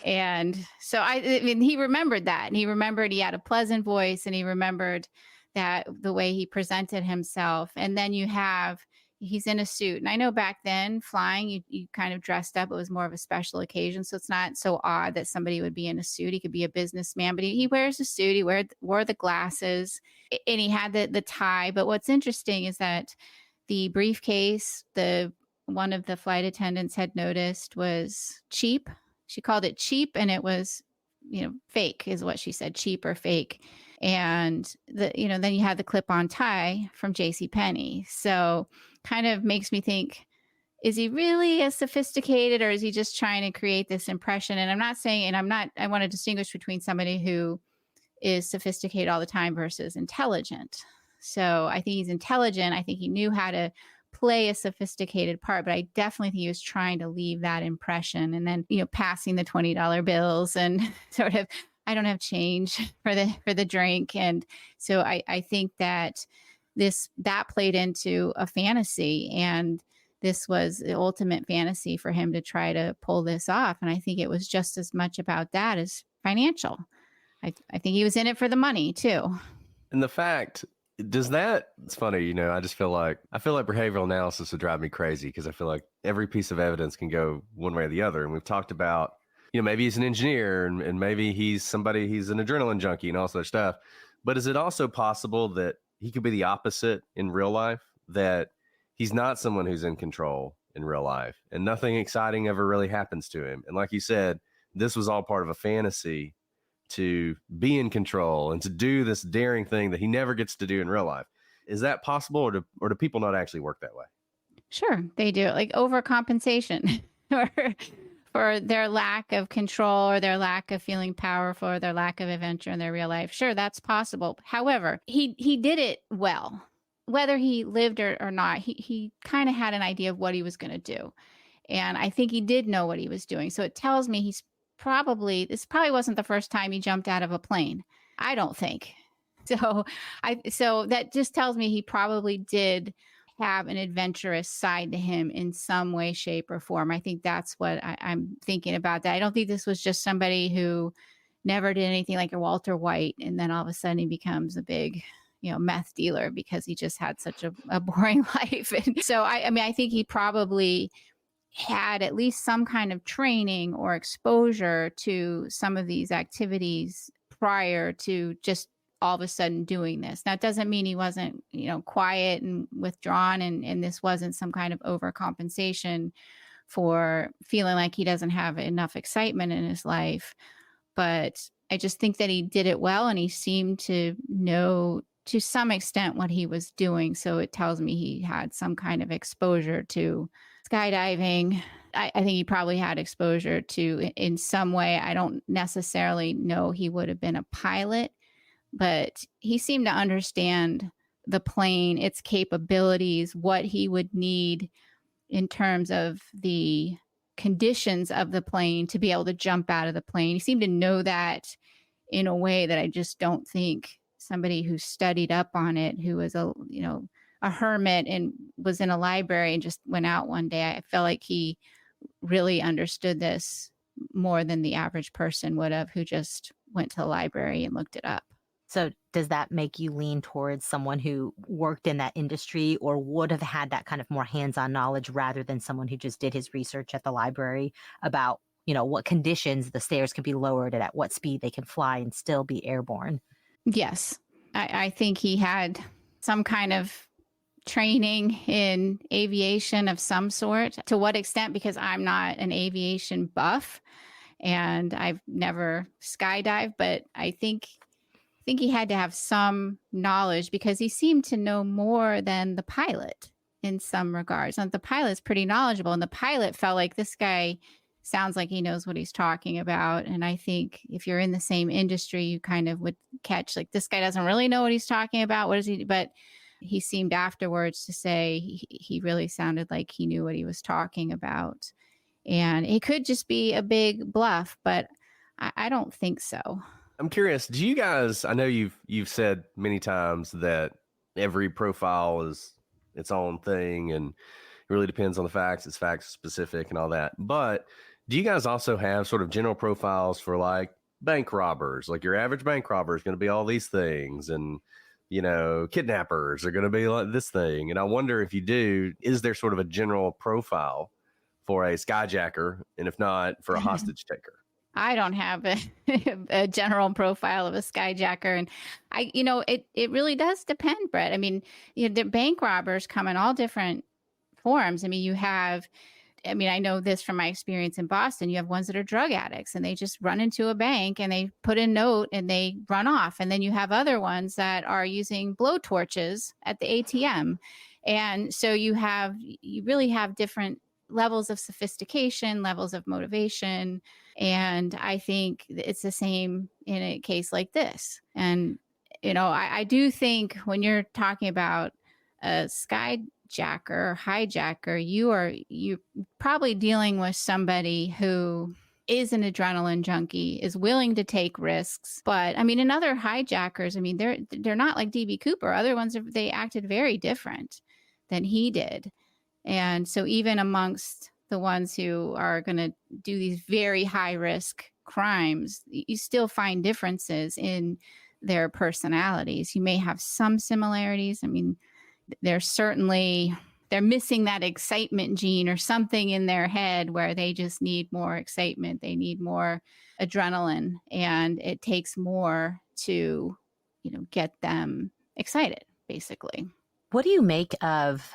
And so I mean, he remembered that, and he remembered he had a pleasant voice, and he remembered that the way he presented himself. And then he's in a suit. And I know back then, flying, you kind of dressed up. It was more of a special occasion. So it's not so odd that somebody would be in a suit. He could be a businessman, but he wears a suit. He wore the glasses, and he had the tie. But what's interesting is that the briefcase, one of the flight attendants had noticed, was cheap. She called it cheap, and it was, fake is what she said, cheap or fake. And then you had the clip-on tie from JCPenney. So kind of makes me think, is he really as sophisticated, or is he just trying to create this impression? And I'm not saying, I want to distinguish between somebody who is sophisticated all the time versus intelligent. So I think he's intelligent. I think he knew how to play a sophisticated part, but I definitely think he was trying to leave that impression. And then, passing the $20 bills and sort of, I don't have change for the drink. And so I think that that played into a fantasy, and this was the ultimate fantasy for him to try to pull this off. And I think it was just as much about that as financial. I think he was in it for the money too. And the fact, it's funny, I feel like behavioral analysis would drive me crazy, because I feel like every piece of evidence can go one way or the other. And we've talked about, maybe he's an engineer, and maybe he's an adrenaline junkie and all such stuff. But is it also possible that he could be the opposite in real life, that he's not someone who's in control in real life, and nothing exciting ever really happens to him. And like you said, this was all part of a fantasy to be in control and to do this daring thing that he never gets to do in real life. Is that possible, or do people not actually work that way? Sure, they do. Like overcompensation for their lack of control or their lack of feeling powerful or their lack of adventure in their real life. Sure, that's possible. However, he did it well. Whether he lived or not, he kind of had an idea of what he was going to do. And I think he did know what he was doing. So it tells me this probably wasn't the first time he jumped out of a plane. I don't think. So that just tells me he probably did have an adventurous side to him in some way, shape, or form. I think that's what I'm thinking about that. I don't think this was just somebody who never did anything like a Walter White, and then all of a sudden he becomes a big, meth dealer because he just had such a boring life. And so I think he probably had at least some kind of training or exposure to some of these activities prior to just all of a sudden doing this. Now, it doesn't mean he wasn't, quiet and withdrawn, and this wasn't some kind of overcompensation for feeling like he doesn't have enough excitement in his life. But I just think that he did it well, and he seemed to know to some extent what he was doing. So it tells me he had some kind of exposure to skydiving. I think he probably had exposure to in some way. I don't necessarily know he would have been a pilot, but he seemed to understand the plane, its capabilities, what he would need in terms of the conditions of the plane to be able to jump out of the plane. He seemed to know that in a way that I just don't think somebody who studied up on it, who was a hermit and was in a library and just went out one day. I felt like he really understood this more than the average person would have, who just went to the library and looked it up. So does that make you lean towards someone who worked in that industry or would have had that kind of more hands-on knowledge rather than someone who just did his research at the library about, what conditions the stairs can be lowered and at what speed they can fly and still be airborne? Yes. I think he had some kind of training in aviation of some sort. To what extent? Because I'm not an aviation buff and I've never skydived, but I think he had to have some knowledge because he seemed to know more than the pilot in some regards. And the pilot's pretty knowledgeable, and the pilot felt like this guy sounds like he knows what he's talking about. And I think if you're in the same industry, you kind of would catch like, this guy doesn't really know what he's talking about. What is he? But he seemed afterwards to say he really sounded like he knew what he was talking about. And it could just be a big bluff, but I don't think so. I'm curious, do you guys, I know you've said many times that every profile is its own thing and it really depends on the facts, it's fact specific and all that. But do you guys also have sort of general profiles for like bank robbers? Like your average bank robber is going to be all these things, and kidnappers are going to be like this thing. And I wonder if you do, is there sort of a general profile for a skyjacker, and if not, for a hostage taker? I don't have a general profile of a skyjacker. And it really does depend, Brett. I mean, the bank robbers come in all different forms. I mean, I know this from my experience in Boston. You have ones that are drug addicts and they just run into a bank and they put a note and they run off. And then you have other ones that are using blowtorches at the ATM. And so you really have different levels of sophistication, levels of motivation. And I think it's the same in a case like this. And, I do think when you're talking about a skyjacker or hijacker, you're probably dealing with somebody who is an adrenaline junkie, is willing to take risks. But I mean, in other hijackers, I mean, they're not like DB Cooper. Other ones, they acted very different than he did. And so even amongst the ones who are going to do these very high risk crimes, you still find differences in their personalities. You may have some similarities. I mean, they're missing that excitement gene or something in their head where they just need more excitement. They need more adrenaline, and it takes more to, get them excited, basically. What do you make of,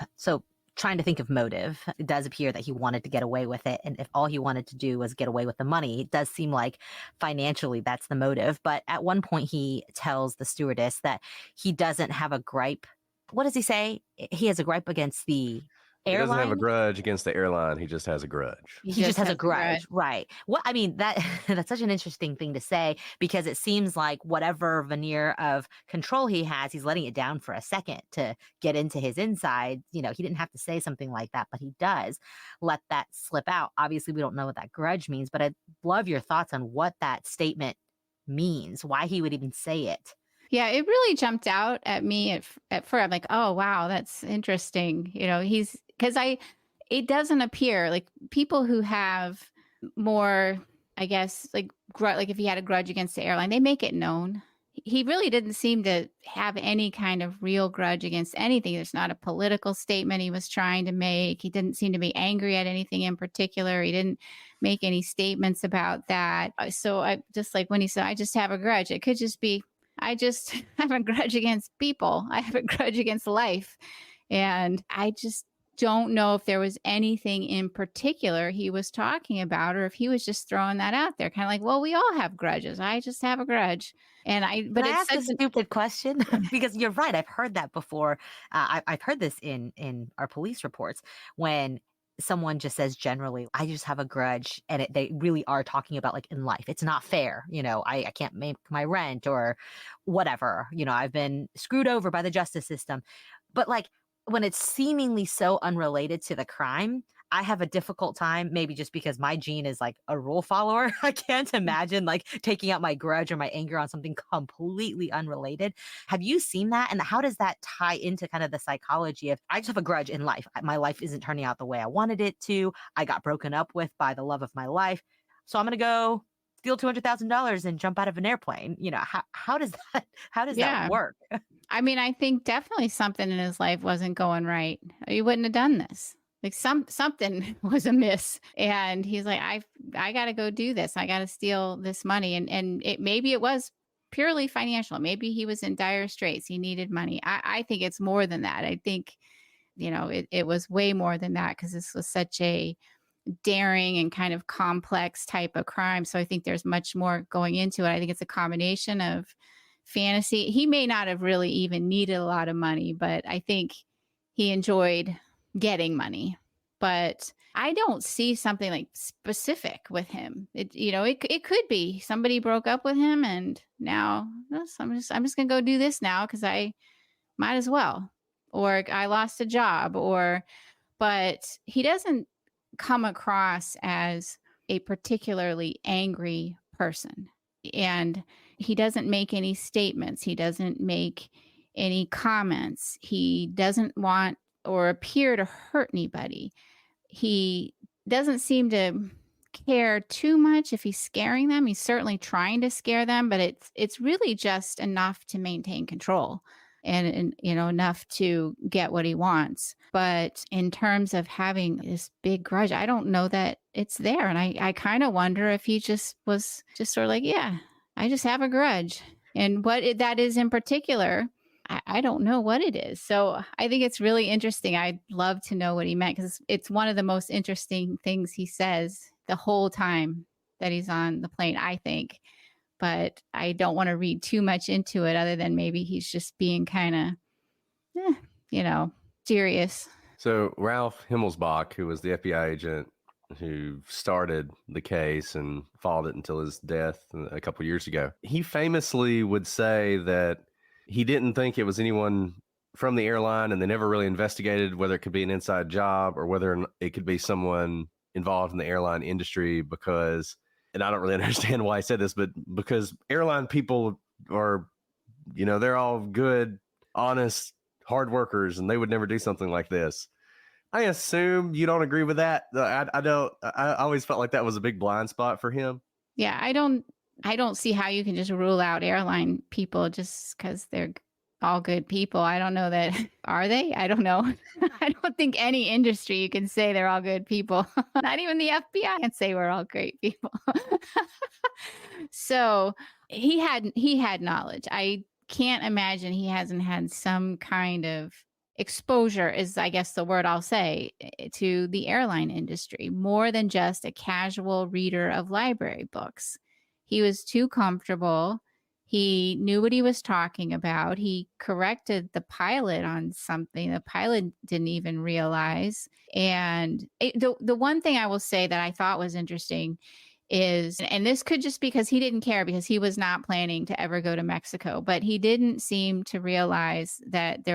trying to think of motive. It does appear that he wanted to get away with it. And if all he wanted to do was get away with the money, it does seem like financially that's the motive. But at one point, he tells the stewardess that he doesn't have a gripe. What does he say? He has a gripe against the He doesn't have a airline. grudge against the airline. He just has a grudge. He just has a grudge, right? Well, I mean, that's such an interesting thing to say, because it seems like whatever veneer of control he has, he's letting it down for a second to get into his inside. You know, he didn't have to say something like that, but he does let that slip out. Obviously, we don't know what that grudge means, but I'd love your thoughts on what that statement means, why he would even say it. Yeah, it really jumped out at me at first. I'm like, oh, wow, that's interesting. You know, it doesn't appear like people who have more, I guess, like if he had a grudge against the airline, they make it known. He really didn't seem to have any kind of real grudge against anything. There's not a political statement he was trying to make. He didn't seem to be angry at anything in particular. He didn't make any statements about that. So I just like when he said, I just have a grudge, it could just be, I just have a grudge against people. I have a grudge against life. And I just don't know if there was anything in particular he was talking about, or if he was just throwing that out there. Kind of like, well, we all have grudges. I just have a grudge. And but I asked a stupid question because you're right. I've heard that before. I've heard this in our police reports when someone just says generally, I just have a grudge, and they really are talking about like in life. It's not fair. You know, I can't make my rent or whatever. You know, I've been screwed over by the justice system. But like when it's seemingly so unrelated to the crime, I have a difficult time, maybe just because my gene is like a rule follower. I can't imagine like taking out my grudge or my anger on something completely unrelated. Have you seen that? And how does that tie into kind of the psychology of, I just have a grudge in life. My life isn't turning out the way I wanted it to. I got broken up with by the love of my life. So I'm going to go steal $200,000 and jump out of an airplane. You know, how does that work? I mean, I think definitely something in his life wasn't going right. He wouldn't have done this. Like something was amiss, and he's like, I got to go do this. I got to steal this money, and maybe it was purely financial. Maybe he was in dire straits. He needed money. I think it's more than that. I think, you know, it was way more than that, because this was such a daring and kind of complex type of crime. So I think there's much more going into it. I think it's a combination of fantasy. He may not have really even needed a lot of money, but I think he enjoyed getting money. But I don't see something like specific with him. It could be somebody broke up with him, and now I'm just gonna go do this now because I might as well, or I lost a job, but he doesn't come across as a particularly angry person, and he doesn't make any statements. He doesn't make any comments. He doesn't want or appear to hurt anybody. He doesn't seem to care too much if he's scaring them. He's certainly trying to scare them, but it's really just enough to maintain control and enough to get what he wants. But in terms of having this big grudge, I don't know that it's there. And I kind of wonder if he just was just sort of like, yeah, I just have a grudge. And what that is in particular, I don't know what it is. So I think it's really interesting. I'd love to know what he meant, because it's one of the most interesting things he says the whole time that he's on the plane, I think. But I don't want to read too much into it, other than maybe he's just being kind of, serious. So Ralph Himmelsbach, who was the FBI agent who started the case and followed it until his death a couple years ago, he famously would say that he didn't think it was anyone from the airline, and they never really investigated whether it could be an inside job or whether it could be someone involved in the airline industry, because, and I don't really understand why I said this, but because airline people are, they're all good, honest, hard workers, and they would never do something like this. I assume you don't agree with that. I don't. I always felt like that was a big blind spot for him. Yeah, I don't see how you can just rule out airline people just because they're all good people. I don't know that. Are they? I don't know. I don't think any industry you can say they're all good people. Not even the FBI can say we're all great people. So he had knowledge. I can't imagine he hasn't had some kind of exposure is, I guess, the word I'll say, to the airline industry, more than just a casual reader of library books. He was too comfortable. He knew what he was talking about. He corrected the pilot on something the pilot didn't even realize. And the one thing I will say that I thought was interesting is, and this could just because he didn't care because he was not planning to ever go to Mexico, but he didn't seem to realize that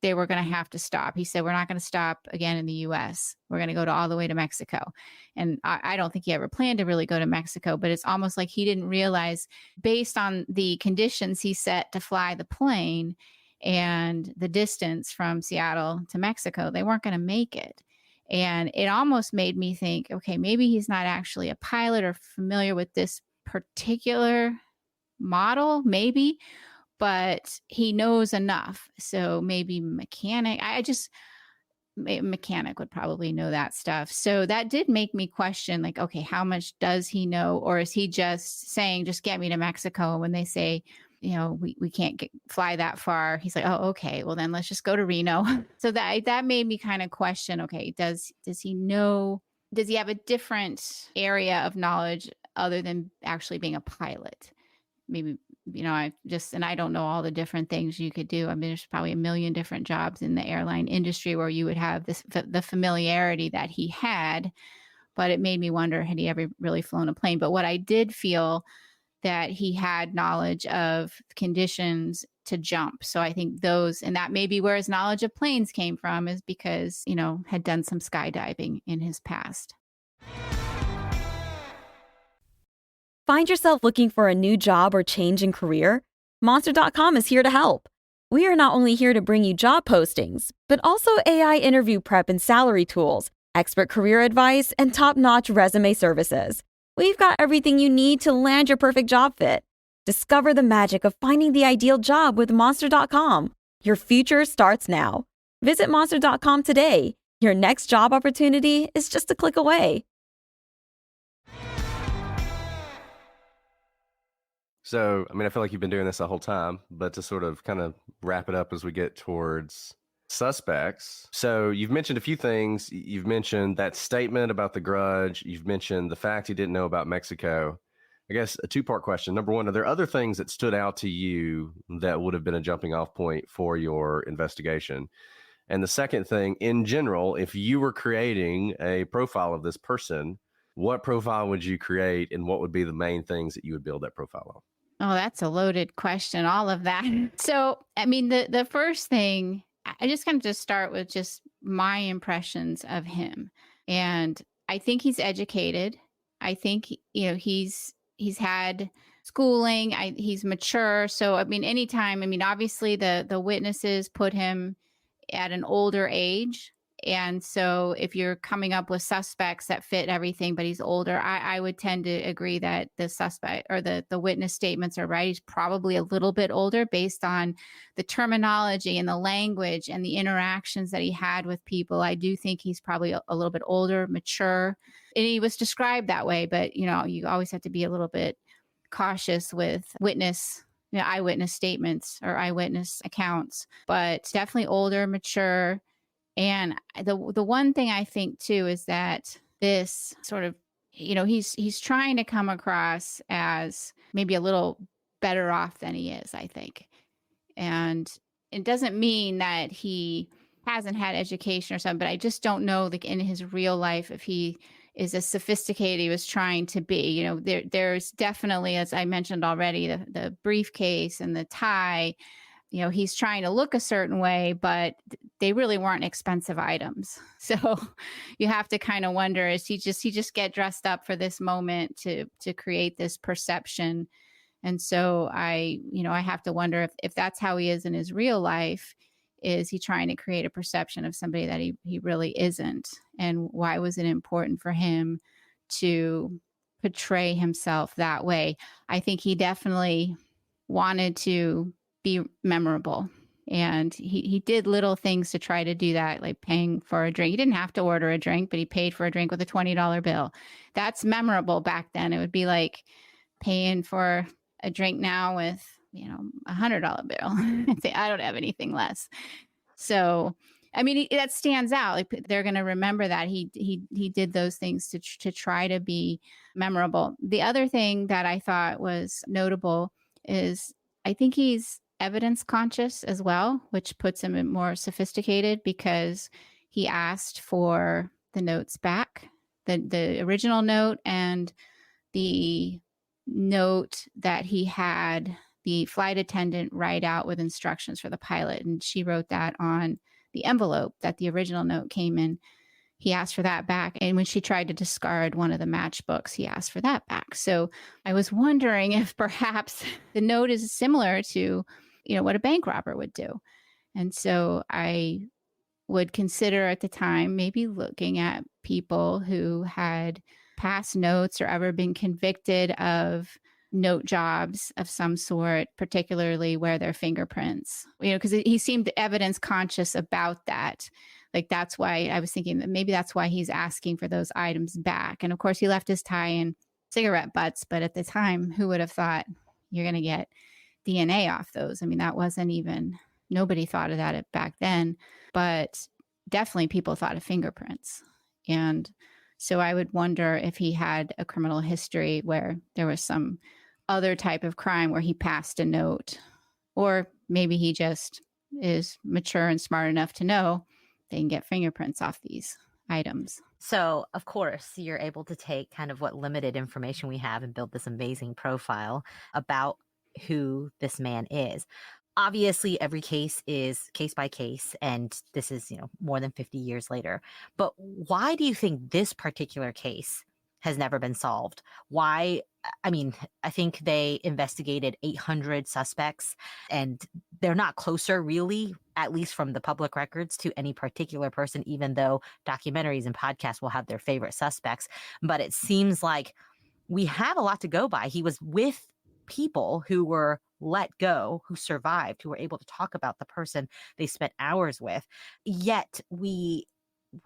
they were going to have to stop. He said, we're not going to stop again in the US. We're going to go all the way to Mexico. And I don't think he ever planned to really go to Mexico, but it's almost like he didn't realize, based on the conditions he set to fly the plane and the distance from Seattle to Mexico, they weren't going to make it. And it almost made me think, okay, maybe he's not actually a pilot or familiar with this particular model, maybe, but he knows enough. So maybe mechanic would probably know that stuff. So that did make me question, like, okay, how much does he know? Or is he just saying, just get me to Mexico? When they say, we can't fly that far, he's like, oh, okay, well then let's just go to Reno. So that made me kind of question, okay, does he know, does he have a different area of knowledge other than actually being a pilot? Maybe, I don't know all the different things you could do. I mean, there's probably a million different jobs in the airline industry where you would have the familiarity that he had, but it made me wonder, had he ever really flown a plane? But what I did feel that he had knowledge of conditions to jump. So I think and that may be where his knowledge of planes came from, is because, had done some skydiving in his past. Find yourself looking for a new job or change in career? Monster.com is here to help. We are not only here to bring you job postings, but also AI interview prep and salary tools, expert career advice, and top-notch resume services. We've got everything you need to land your perfect job fit. Discover the magic of finding the ideal job with Monster.com. Your future starts now. Visit Monster.com today. Your next job opportunity is just a click away. So, I feel like you've been doing this the whole time, but to sort of kind of wrap it up as we get towards suspects. So you've mentioned a few things. You've mentioned that statement about the grudge. You've mentioned the fact he didn't know about Mexico. I guess a two-part question. Number one, are there other things that stood out to you that would have been a jumping off point for your investigation? And the second thing, in general, if you were creating a profile of this person, what profile would you create and what would be the main things that you would build that profile on? Oh, that's a loaded question, all of that. So, the first thing, I just kind of just start with just my impressions of him. And I think he's educated. I think, he's had schooling. He's mature. So, anytime, obviously the witnesses put him at an older age. And so if you're coming up with suspects that fit everything, but he's older, I would tend to agree that the suspect or the witness statements are right. He's probably a little bit older based on the terminology and the language and the interactions that he had with people. I do think he's probably a little bit older, mature, and he was described that way. But, you always have to be a little bit cautious with eyewitness statements or eyewitness accounts, but definitely older, mature. And the one thing I think too is that this sort of, he's trying to come across as maybe a little better off than he is, I think. And it doesn't mean that he hasn't had education or something, but I just don't know, like, in his real life, if he is as sophisticated he was trying to be. There's definitely, as I mentioned already, the briefcase and the tie. He's trying to look a certain way, but they really weren't expensive items. So you have to kind of wonder, is he just get dressed up for this moment to create this perception? And so I have to wonder if that's how he is in his real life. Is he trying to create a perception of somebody that he really isn't? And why was it important for him to portray himself that way? I think he definitely wanted to be memorable. And he did little things to try to do that, like paying for a drink. He didn't have to order a drink, but he paid for a drink with a $20 bill. That's memorable back then. It would be like paying for a drink now with, $100 bill. I'd say, I don't have anything less. So, I mean, that stands out. Like, they're going to remember that he did those things to try to be memorable. The other thing that I thought was notable is I think he's evidence conscious as well, which puts him in more sophisticated, because he asked for the notes back, the original note and the note that he had the flight attendant write out with instructions for the pilot. And she wrote that on the envelope that the original note came in. He asked for that back. And when she tried to discard one of the matchbooks, he asked for that back. So I was wondering if perhaps the note is similar to, what a bank robber would do. And so I would consider at the time maybe looking at people who had passed notes or ever been convicted of note jobs of some sort, particularly where their fingerprints, because he seemed evidence conscious about that. Like, that's why I was thinking that maybe that's why he's asking for those items back. And of course, he left his tie and cigarette butts, but at the time, who would have thought you're going to get DNA off those? I mean, that wasn't even, nobody thought of that back then, but definitely people thought of fingerprints. And so I would wonder if he had a criminal history where there was some other type of crime where he passed a note, or maybe he just is mature and smart enough to know they can get fingerprints off these items. So, of course, you're able to take kind of what limited information we have and build this amazing profile about who this man is. Obviously, every case is case by case, and this is, more than 50 years later. But why do you think this particular case has never been solved? Why? I mean, I think they investigated 800 suspects, and they're not closer, really, at least from the public records, to any particular person, even though documentaries and podcasts will have their favorite suspects. But it seems like we have a lot to go by. He was with people who were let go, who survived, who were able to talk about the person they spent hours with. Yet we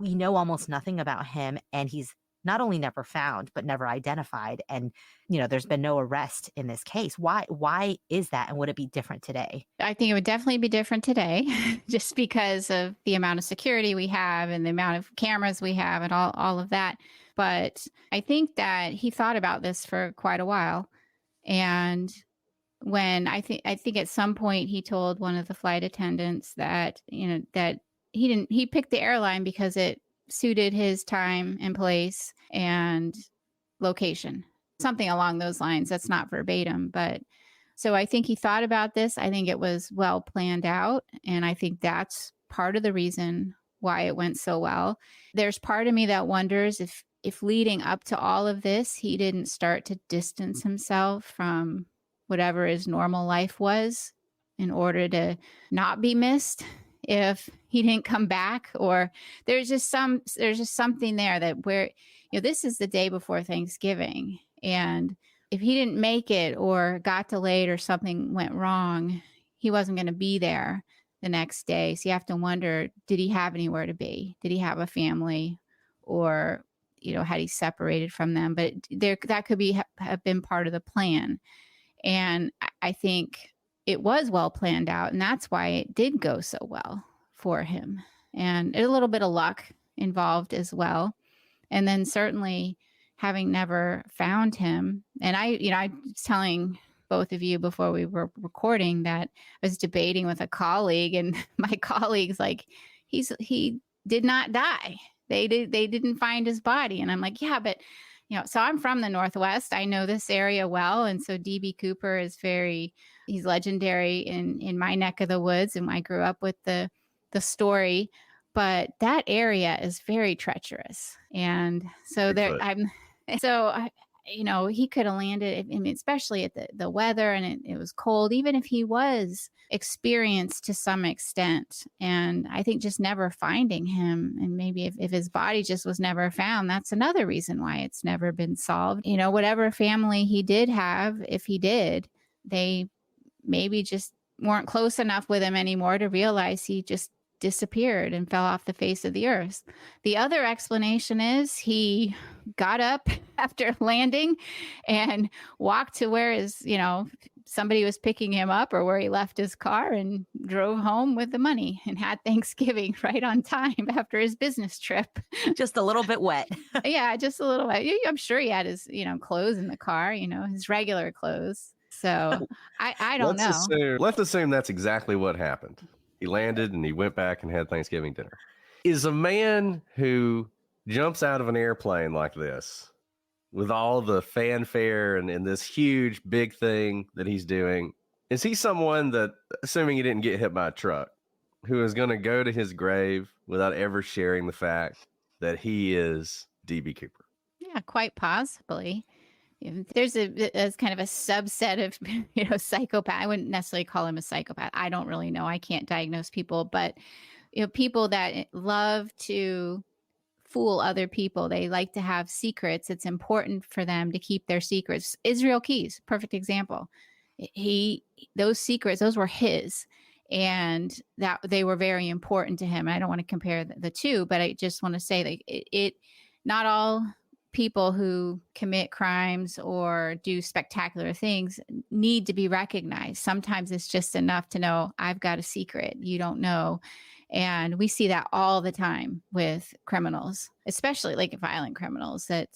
know almost nothing about him, and he's not only never found, but never identified. And, there's been no arrest in this case. Why is that? And would it be different today? I think it would definitely be different today, just because of the amount of security we have and the amount of cameras we have and all of that. But I think that he thought about this for quite a while. And when I think at some point he told one of the flight attendants that, that he picked the airline because it suited his time and place and location, something along those lines. That's not verbatim, but so I think he thought about this. I think it was well planned out. And I think that's part of the reason why it went so well. There's part of me that wonders if leading up to all of this, he didn't start to distance himself from whatever his normal life was in order to not be missed if he didn't come back. Or there's just something there that where, this is the day before Thanksgiving. And if he didn't make it or got delayed or something went wrong, he wasn't going to be there the next day. So you have to wonder, did he have anywhere to be? Did he have a family? Or, had he separated from them? But that could have been part of the plan. And I think it was well planned out, and that's why it did go so well for him. And a little bit of luck involved as well. And then certainly having never found him. And I was telling both of you before we were recording that I was debating with a colleague, and my colleague's like, he did not die. They didn't find his body. And I'm like, yeah, but so I'm from the Northwest. I know this area well. And so DB Cooper is he's legendary in my neck of the woods. And I grew up with the story, but that area is very treacherous. And so he could have landed, I mean, especially at the weather, and it was cold, even if he was experienced to some extent. And I think just never finding him, and maybe if his body just was never found, that's another reason why it's never been solved. Whatever family he did have, if he did, they maybe just weren't close enough with him anymore to realize he just disappeared and fell off the face of the earth. The other explanation is he got up after landing and walked to where his, somebody was picking him up or where he left his car and drove home with the money and had Thanksgiving right on time after his business trip. Just a little bit wet. Yeah, just a little wet. I'm sure he had his, clothes in the car, his regular clothes. So I don't know. Let's assume that's exactly what happened. He landed and he went back and had Thanksgiving dinner. Is a man who jumps out of an airplane like this with all the fanfare and this huge big thing that he's doing, is he someone that, assuming he didn't get hit by a truck, who is going to go to his grave without ever sharing the fact that he is DB Cooper? Yeah, quite possibly. There's a kind of a subset of psychopath. I wouldn't necessarily call him a psychopath. I don't really know. I can't diagnose people, but people that love to fool other people. They like to have secrets. It's important for them to keep their secrets. Israel Keys, perfect example. Those secrets, those were his, and that they were very important to him. I don't want to compare the two, but I just want to say that not all people who commit crimes or do spectacular things need to be recognized. Sometimes it's just enough to know, I've got a secret you don't know. And we see that all the time with criminals, especially like violent criminals, that,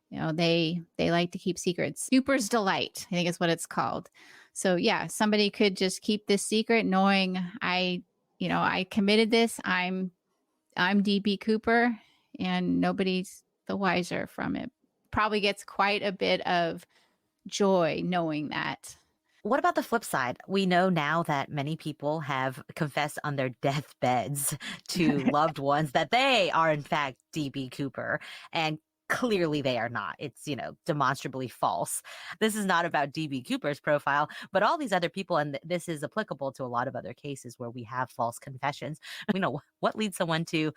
they like to keep secrets. Cooper's delight, I think is what it's called. So yeah, somebody could just keep this secret knowing I committed this. I'm DB Cooper, and nobody's the wiser from it. Probably gets quite a bit of joy knowing that. What about the flip side? We know now that many people have confessed on their deathbeds to loved ones that they are in fact DB Cooper, and clearly they are not. It's, demonstrably false. This is not about DB Cooper's profile, but all these other people, and this is applicable to a lot of other cases where we have false confessions. What leads someone to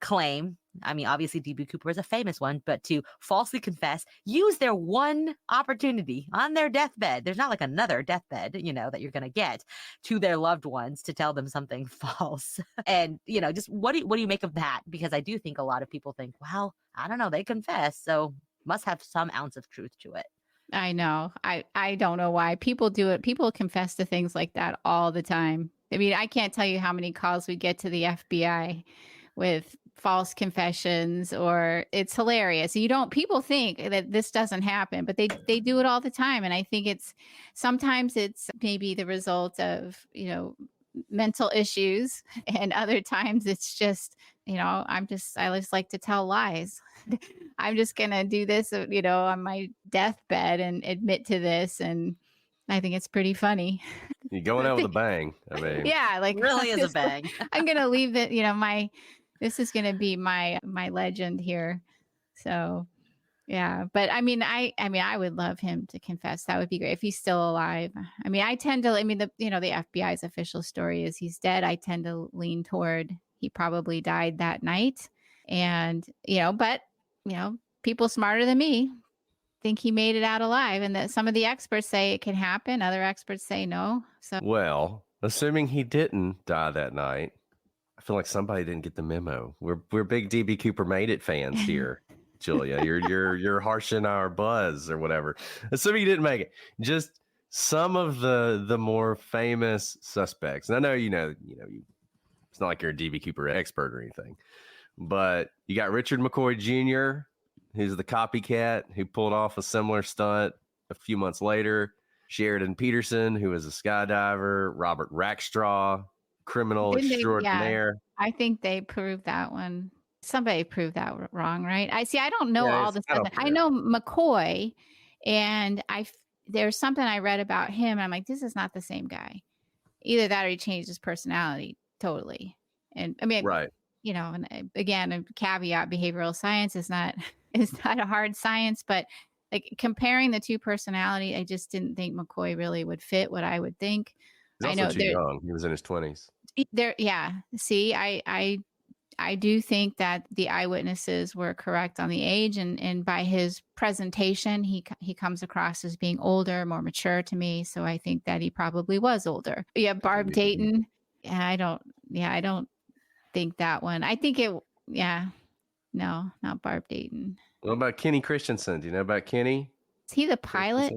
claim, obviously DB Cooper is a famous one, but to falsely confess, use their one opportunity on their deathbed. There's not like another deathbed, that you're going to get to their loved ones to tell them something false. And, just what do you make of that? Because I do think a lot of people think, well, I don't know, they confess, so must have some ounce of truth to it. I know. I don't know why people do it. People confess to things like that all the time. I can't tell you how many calls we get to the FBI with false confessions, or it's hilarious. People think that this doesn't happen, but they do it all the time. And I think sometimes it's maybe the result of, mental issues, and other times it's just, I just like to tell lies. I'm just going to do this, on my deathbed and admit to this. And I think it's pretty funny. You're going out with a bang. Yeah, like really is a bang. I'm going to leave it, this is going to be my legend here. So, yeah. But I would love him to confess. That would be great if he's still alive. I tend to, the FBI's official story is he's dead. I tend to lean toward he probably died that night. And, but people smarter than me think he made it out alive, and that some of the experts say it can happen. Other experts say no. So, well, assuming he didn't die that night, I feel like somebody didn't get the memo. We're big DB Cooper made it fans here, Julia. You're harshing our buzz or whatever. Assuming he didn't make it, just some of the more famous suspects. And I know it's not like you're a DB Cooper expert or anything, but you got Richard McCoy Jr., who's the copycat who pulled off a similar stunt a few months later. Sheridan Peterson, who is a skydiver. Robert Rackstraw, criminal extraordinaire. I think they proved that one. Somebody proved that wrong, right? I don't know all the stuff. I know McCoy, and there's something I read about him, and I'm like, this is not the same guy. Either that or he changed his personality totally. And right. And again, a caveat: behavioral science is not a hard science, but like comparing the two personality, I just didn't think McCoy really would fit what I would think. He's also too young. He was in his 20s. Yeah. See, I do think that the eyewitnesses were correct on the age, and by his presentation, he comes across as being older, more mature to me. So I think that he probably was older. Yeah, Barb Dayton. I don't think that one. I think no, not Barb Dayton. What about Kenny Christensen? Do you know about Kenny? Is he the pilot?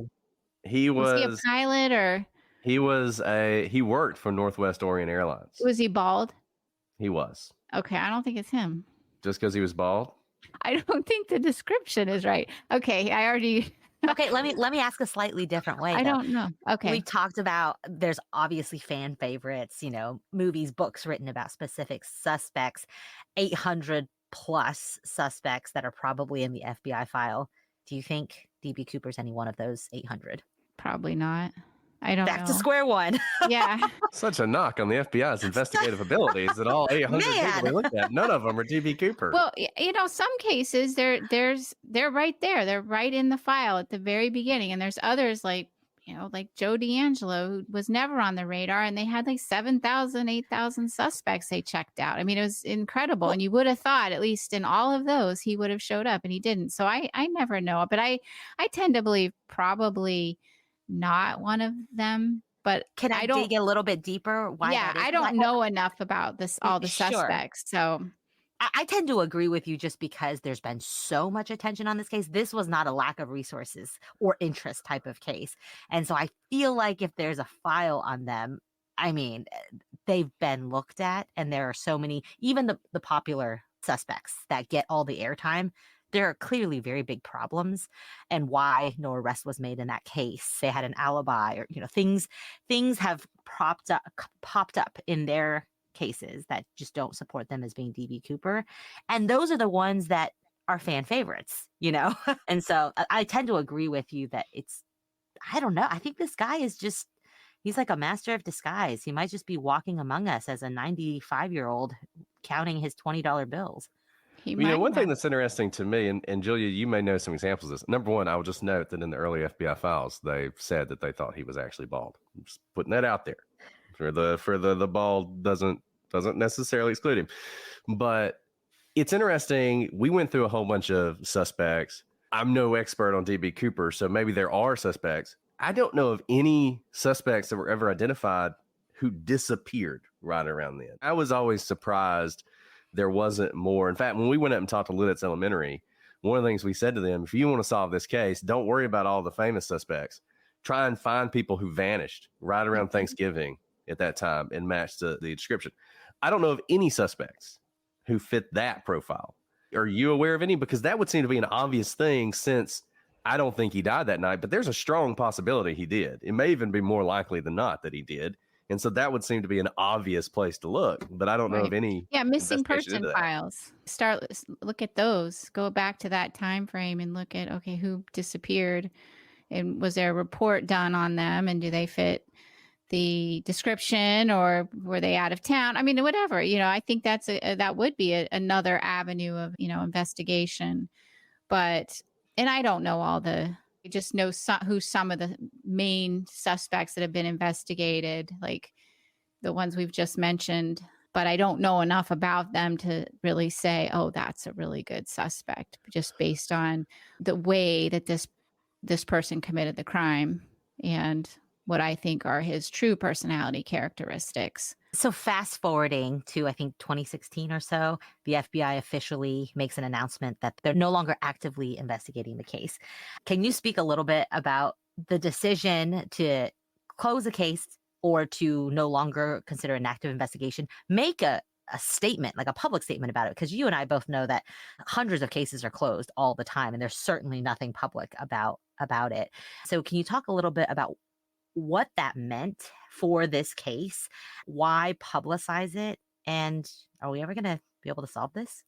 Was he a pilot or? He worked for Northwest Orient Airlines. Was he bald? He was. Okay, I don't think it's him. Just because he was bald? I don't think the description is right. Okay, I already. Okay, let me ask a slightly different way. I though. don't know. Okay. We talked about there's obviously fan favorites, movies, books written about specific suspects, 800 plus suspects that are probably in the FBI file. Do you think DB Cooper's any one of those 800? Probably not. I don't know. Back to square one. Yeah. Such a knock on the FBI's investigative abilities that all 800 people we looked at, none of them are DB Cooper. Well, some cases they're right there. They're right in the file at the very beginning. And there's others like Joe D'Angelo, who was never on the radar, and they had like 7,000, 8,000 suspects they checked out. I mean, it was incredible. And you would have thought, at least in all of those, he would have showed up, and he didn't. So I never know. But I tend to believe probably not one of them. But can I dig a little bit deeper? Why? Yeah, I don't know enough about all the suspects. So I tend to agree with you just because there's been so much attention on this case. This was not a lack of resources or interest type of case. And so I feel like if there's a file on them, I mean, they've been looked at, and there are so many, even the popular suspects that get all the airtime. There are clearly very big problems, and why no arrest was made in that case. They had an alibi, or things have popped up in their cases that just don't support them as being DB Cooper. And those are the ones that are fan favorites, And so I tend to agree with you that I don't know. I think this guy is he's like a master of disguise. He might just be walking among us as a 95-year-old counting his $20 bills. One thing that's interesting to me, and Julia, you may know some examples of this. Number one, I will just note that in the early FBI files, they said that they thought he was actually bald. I'm just putting that out there. For the bald doesn't necessarily exclude him. But it's interesting. We went through a whole bunch of suspects. I'm no expert on DB Cooper, so maybe there are suspects. I don't know of any suspects that were ever identified who disappeared right around then. I was always surprised there wasn't more. In fact, when we went up and talked to Lidditz Elementary, one of the things we said to them, if you want to solve this case, don't worry about all the famous suspects. Try and find people who vanished right around Thanksgiving at that time and matched the description. I don't know of any suspects who fit that profile. Are you aware of any? Because that would seem to be an obvious thing, since I don't think he died that night, but there's a strong possibility he did. It may even be more likely than not that he did. And so that would seem to be an obvious place to look, but I don't know of any. Yeah, missing person files. Look at those. Go back to that time frame and look at, okay, who disappeared, and was there a report done on them, and do they fit the description, or were they out of town? I mean, whatever. I think that would be another avenue of investigation. But I don't know I just know who some of the main suspects that have been investigated, like the ones we've just mentioned, but I don't know enough about them to really say, oh, that's a really good suspect, just based on the way that this person committed the crime and what I think are his true personality characteristics. So fast forwarding to, I think, 2016 or so, the FBI officially makes an announcement that they're no longer actively investigating the case. Can you speak a little bit about the decision to close a case or to no longer consider an active investigation? Make a statement, like a public statement about it, because you and I both know that hundreds of cases are closed all the time, and there's certainly nothing public about it. So can you talk a little bit about what that meant for this case, why publicize it, and are we ever going to be able to solve this?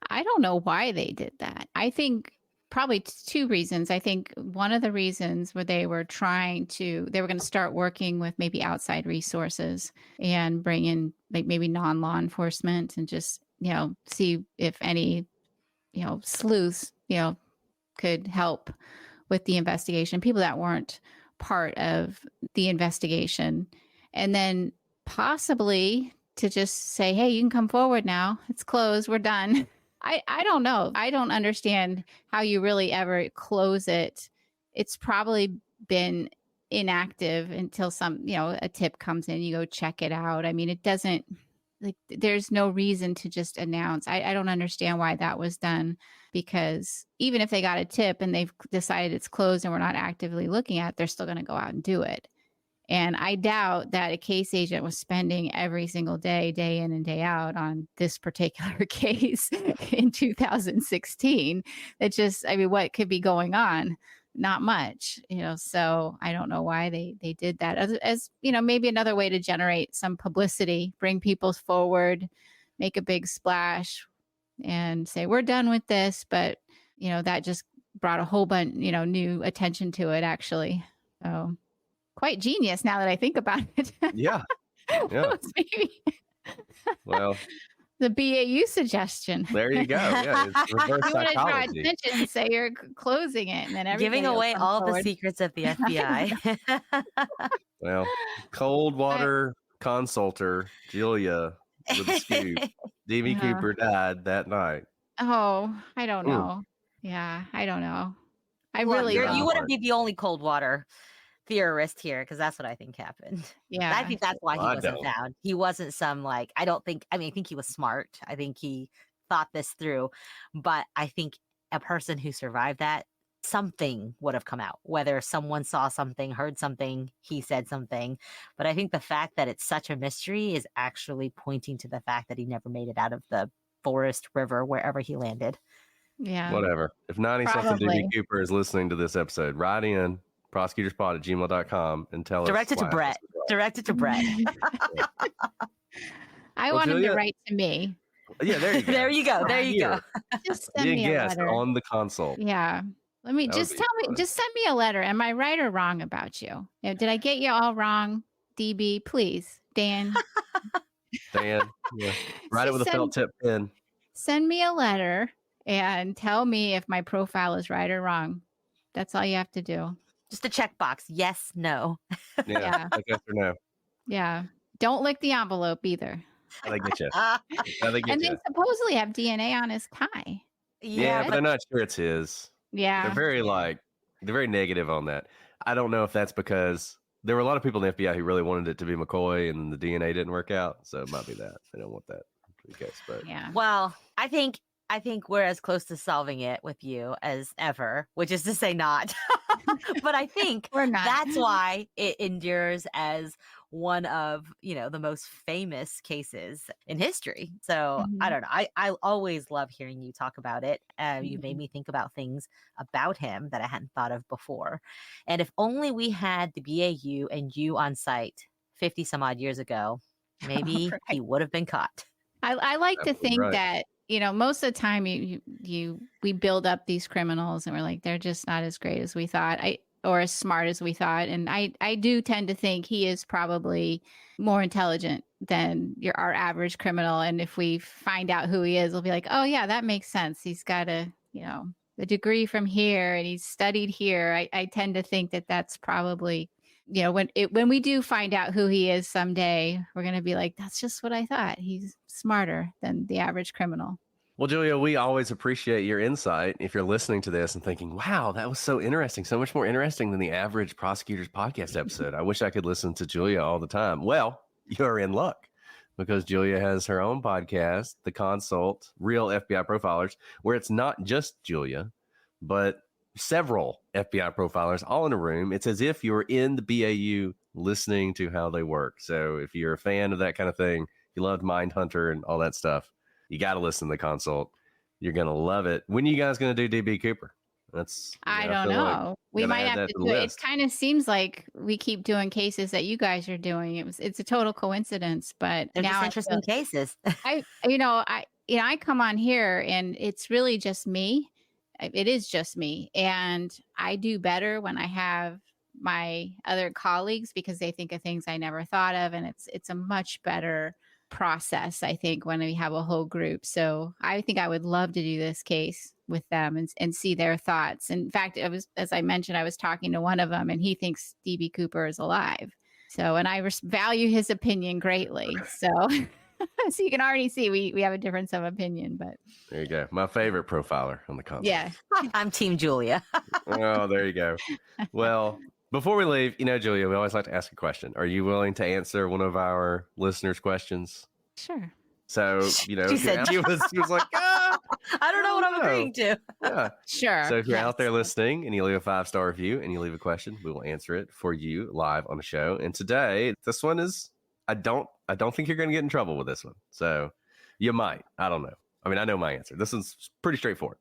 I don't know why they did that. I think probably two reasons. I think one of the reasons where they were going to start working with maybe outside resources and bring in like maybe non-law enforcement and just see if any, sleuths, could help with the investigation, people that weren't part of the investigation. And then possibly to just say, hey, you can come forward now. It's closed. We're done. I don't know. I don't understand how you really ever close it. It's probably been inactive until a tip comes in, you go check it out. I mean, it doesn't like there's no reason to just announce. I don't understand why that was done, because even if they got a tip and they've decided it's closed and we're not actively looking at it, they're still going to go out and do it. And I doubt that a case agent was spending every single day, day in and day out on this particular case in 2016. It just, I mean, what could be going on? Not much, so I don't know why they did that, as maybe another way to generate some publicity, bring people forward, make a big splash and say, we're done with this. But, that just brought a whole bunch, new attention to it, actually. So quite genius now that I think about it. Yeah. Maybe. Well, the BAU suggestion. There you go. Yeah, it's reverse you want to draw psychology. attention and say you're closing it, and then Giving away all forward. the secrets of the FBI. Well, cold water consulter Julia with a scoop. D.B. Yeah. Cooper died that night. Oh, I don't know. Yeah, I don't know. I Well, really you don't. wouldn't be the only cold water theorist here, because that's what I think happened. Yeah, I think that's why he I wasn't don't. found. He wasn't some I think he was smart. I think he thought this through, but I think a person who survived that, something would have come out, whether someone saw something, heard something, he said something. But I think the fact that it's such a mystery is actually pointing to the fact that he never made it out of the forest, river, wherever he landed. Yeah. Whatever. If 90-something Probably. D.B. Cooper is listening to this episode, write in prosecutorspod@gmail.com and tell Direct us. it to why Brett. this is wrong. Direct it to Brett. I Well, want him Julia- to write to me. Yeah, there you go. There you go. There you go. Just Be send a me a guest letter. on the consult. Yeah. Let me That would just be tell me. fun. Just send me a letter. Am I right or wrong about you? Did I get you all wrong, DB? Please, Dan. Dan, yeah. Write it with a Send- felt tip pen. Send me a letter and tell me if my profile is right or wrong. That's all you have to do. Just a checkbox. Yes, no. Yeah. Yeah. Like yes or no. Yeah. Don't lick the envelope either. How they get you. How they get And you. they supposedly have DNA on his tie. Yeah, but they're not sure it's his. Yeah. They're very negative on that. I don't know if that's because there were a lot of people in the FBI who really wanted it to be McCoy and the DNA didn't work out. So it might be that. They don't want that to be the case. But Yeah. Well, I think we're as close to solving it with you as ever, which is to say not. But I think We're not. that's why it endures as one of, the most famous cases in history. So I don't know. I always love hearing you talk about it. You made me think about things about him that I hadn't thought of before. And if only we had the BAU and you on site 50 some odd years ago, maybe he would have been caught. I like to Absolutely think right. that, most of the time we build up these criminals and we're like, they're just not as great as we thought. Or as smart as we thought. And I do tend to think he is probably more intelligent than our average criminal. And if we find out who he is, we'll be like, oh yeah, that makes sense. He's got a degree from here and he's studied here. I tend to think that that's probably, when we do find out who he is someday, we're going to be like, that's just what I thought. He's smarter than the average criminal. well, Julia, we always appreciate your insight. If you're listening to this and thinking, wow, that was so interesting, so much more interesting than the average prosecutor's podcast episode. I wish I could listen to Julia all the time. Well, you're in luck because Julia has her own podcast, The Consult, Real FBI Profilers, where it's not just Julia, but several FBI profilers all in a room. It's as if you're in the BAU listening to how they work. So if you're a fan of that kind of thing, you loved Mindhunter and all that stuff, you got to listen to The Consult. You're going to love it. When are you guys going to do DB Cooper? I don't know. We gotta might add have that to to the do it. It list. kind of seems like we keep doing cases that you guys are doing. It's a total coincidence, but They're now just interesting cases. I come on here and it's really just me. It is just me. And I do better when I have my other colleagues because they think of things I never thought of. And it's a much better process, I think, when we have a whole group. So I think I would love to do this case with them and see their thoughts. In fact, as I mentioned, I was talking to one of them and he thinks DB Cooper is alive. So, and I value his opinion greatly. So, so you can already see we have a difference of opinion, but There you go. My favorite profiler on the Consult. yeah. I'm Team Julia. Oh, there you go. Well, before we leave, Julia, we always like to ask a question. Are you willing to answer one of our listeners' questions? Sure. So, She if you're said, out, she was like, I don't know what I'm agreeing to. Yeah. Sure. So if you're Yes. out there listening and you leave a 5-star review and you leave a question, we will answer it for you live on the show. And today, this one is, I don't think you're going to get in trouble with this one. So you might. I don't know. I mean, I know my answer. This is pretty straightforward.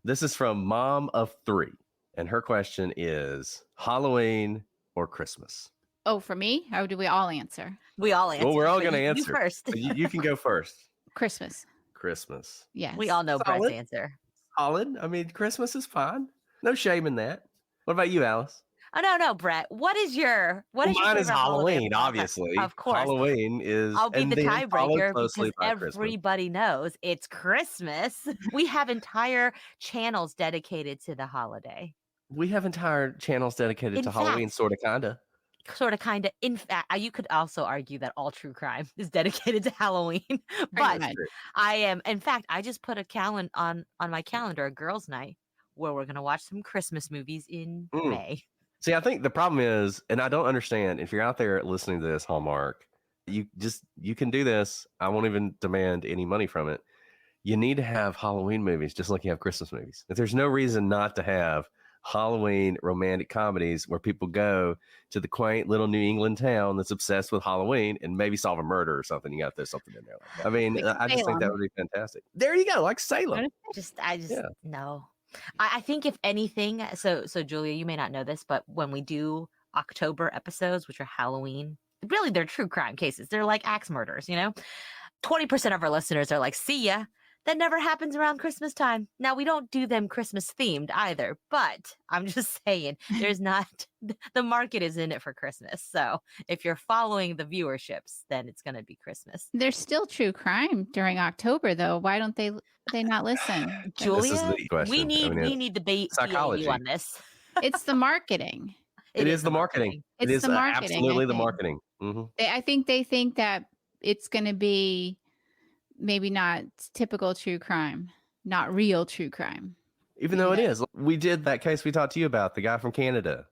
This is from Mom of 3. And her question is Halloween or Christmas? Oh, for me? Or do we all answer? We all answer. Well, we're all but going to you answer. first. So you can go first. Christmas. Christmas. Yes. We all know Solid. Brett's answer. Solid. I mean, Christmas is fine. No shame in that. What about you, Alice? Oh no, Brett. What is your Mine is favorite holiday Halloween, of all time? obviously. Of course. Halloween is. I'll be and the then followed tiebreaker closely because by Christmas. everybody knows it's Christmas. We have entire channels dedicated to the holiday. We have entire channels dedicated In to fact- Halloween, sort of, kinda. Sort of, kind of. In fact, you could also argue that all true crime is dedicated to Halloween. But much. I am. In fact, I just put a calendar on my calendar, a girls' night, where we're gonna watch some Christmas movies in May. See, I think the problem is, and I don't understand, if you're out there listening to this, Hallmark, you can do this. I won't even demand any money from it. You need to have Halloween movies just like you have Christmas movies. If there's no reason not to have Halloween romantic comedies where people go to the quaint little New England town that's obsessed with Halloween and maybe solve a murder or something. You got to throw something in there. Like that. I mean, Like I just think that Salem. would be fantastic. There you go, like Salem. I just no. I think if anything, so Julia, you may not know this, but when we do October episodes, which are Halloween, really they're true crime cases. They're like axe murders, 20% of our listeners are like, see ya. That never happens around Christmas time. Now, we don't do them Christmas themed either, but I'm just saying there's not, the market is in it for Christmas. So if you're following the viewerships, then it's going to be Christmas. There's still true crime during October, though. Why don't they not listen? Julia, This is the question. we I mean, need the psychology. BAU on this. It's the marketing. It is the marketing. It's It is the marketing, absolutely I the think. marketing. Mhm. I think they think that it's going to be maybe not typical true crime, not real true crime. Even though it is. We did that case we talked to you about, the guy from Canada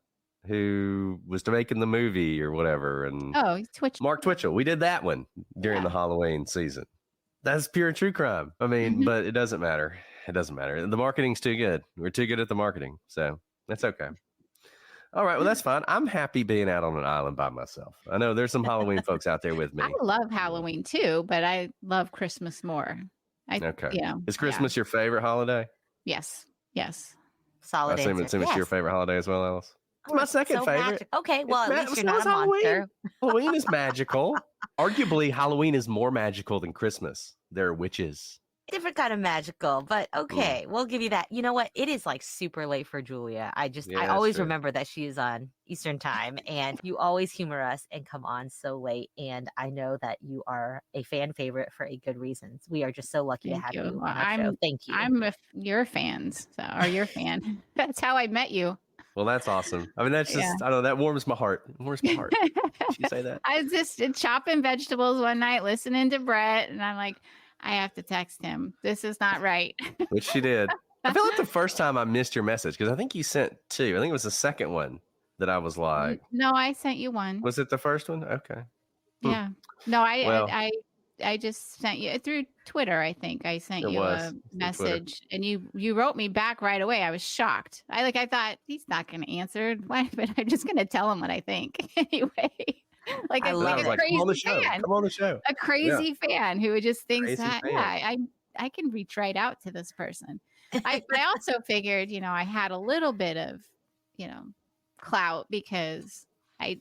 who was making the movie or whatever. And Oh, Twitch. Mark Twitchell. We did that one during the Halloween season. That's pure true crime. I mean, but it doesn't matter. It doesn't matter. The marketing's too good. We're too good at the marketing. So that's okay. All right. Well, that's fine. I'm happy being out on an island by myself. I know there's some Halloween folks out there with me. I love Halloween too, but I love Christmas more. Okay. Yeah. Is Christmas your favorite holiday? Yes. Yes. Solid I assume answer. it's your favorite holiday as well, Alice. It's my second So favorite. magic. Okay, well, at least you're so not is a monster. Halloween. Halloween is magical. Arguably, Halloween is more magical than Christmas. There are witches. Different kind of magical, but okay, we'll give you that. You know what? It is like super late for Julia. I Yeah, always true. remember that she is on Eastern time, and you always humor us and come on so late. And I know that you are a fan favorite for a good reason. We are just so lucky to Thank have you. you on our show. Thank you. I'm your fans, or your fan. That's how I met you. Well, that's awesome. I mean, that's just, I don't know, that warms my heart. It warms my heart. Did you say that? I was just chopping vegetables one night, listening to Brett, and I'm like, I have to text him. This is not right. Which she did. I feel like the first time I missed your message because I think you sent 2. I think it was the second one that I was like, No, I sent you one. was it the first one? Okay. Yeah. No, Well- I just sent you through Twitter. I think I sent It you was. a It was Twitter. message, and you wrote me back right away. I was shocked. I thought he's not going to answer. Why? But I'm just going to tell him what I think anyway. Like I a, love like it. a Like, come crazy on the show. fan, Come on the show. a crazy fan who just thinks Crazy that fan. I can reach right out to this person. But I also figured, I had a little bit of, clout because I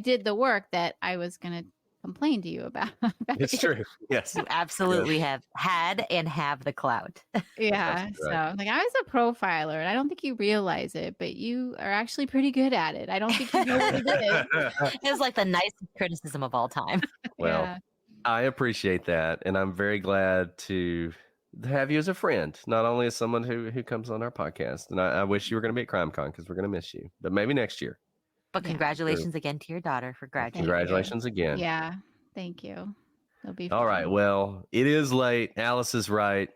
did the work that I was going to complain to you about. It's true. Yes. You absolutely have had and have the clout. Yeah. That's So right. like I was a profiler and I don't think you realize it, but you are actually pretty good at it. I don't think you know what it is. It was like the nicest criticism of all time. Well, Yeah. I appreciate that. And I'm very glad to have you as a friend, not only as someone who comes on our podcast. And I wish you were going to be at CrimeCon because we're going to miss you, but maybe next year. But Yeah. congratulations again to your daughter for graduating. Congratulations again. Yeah. Thank you. It'll be All right. fun. Well, it is late. Alice is right.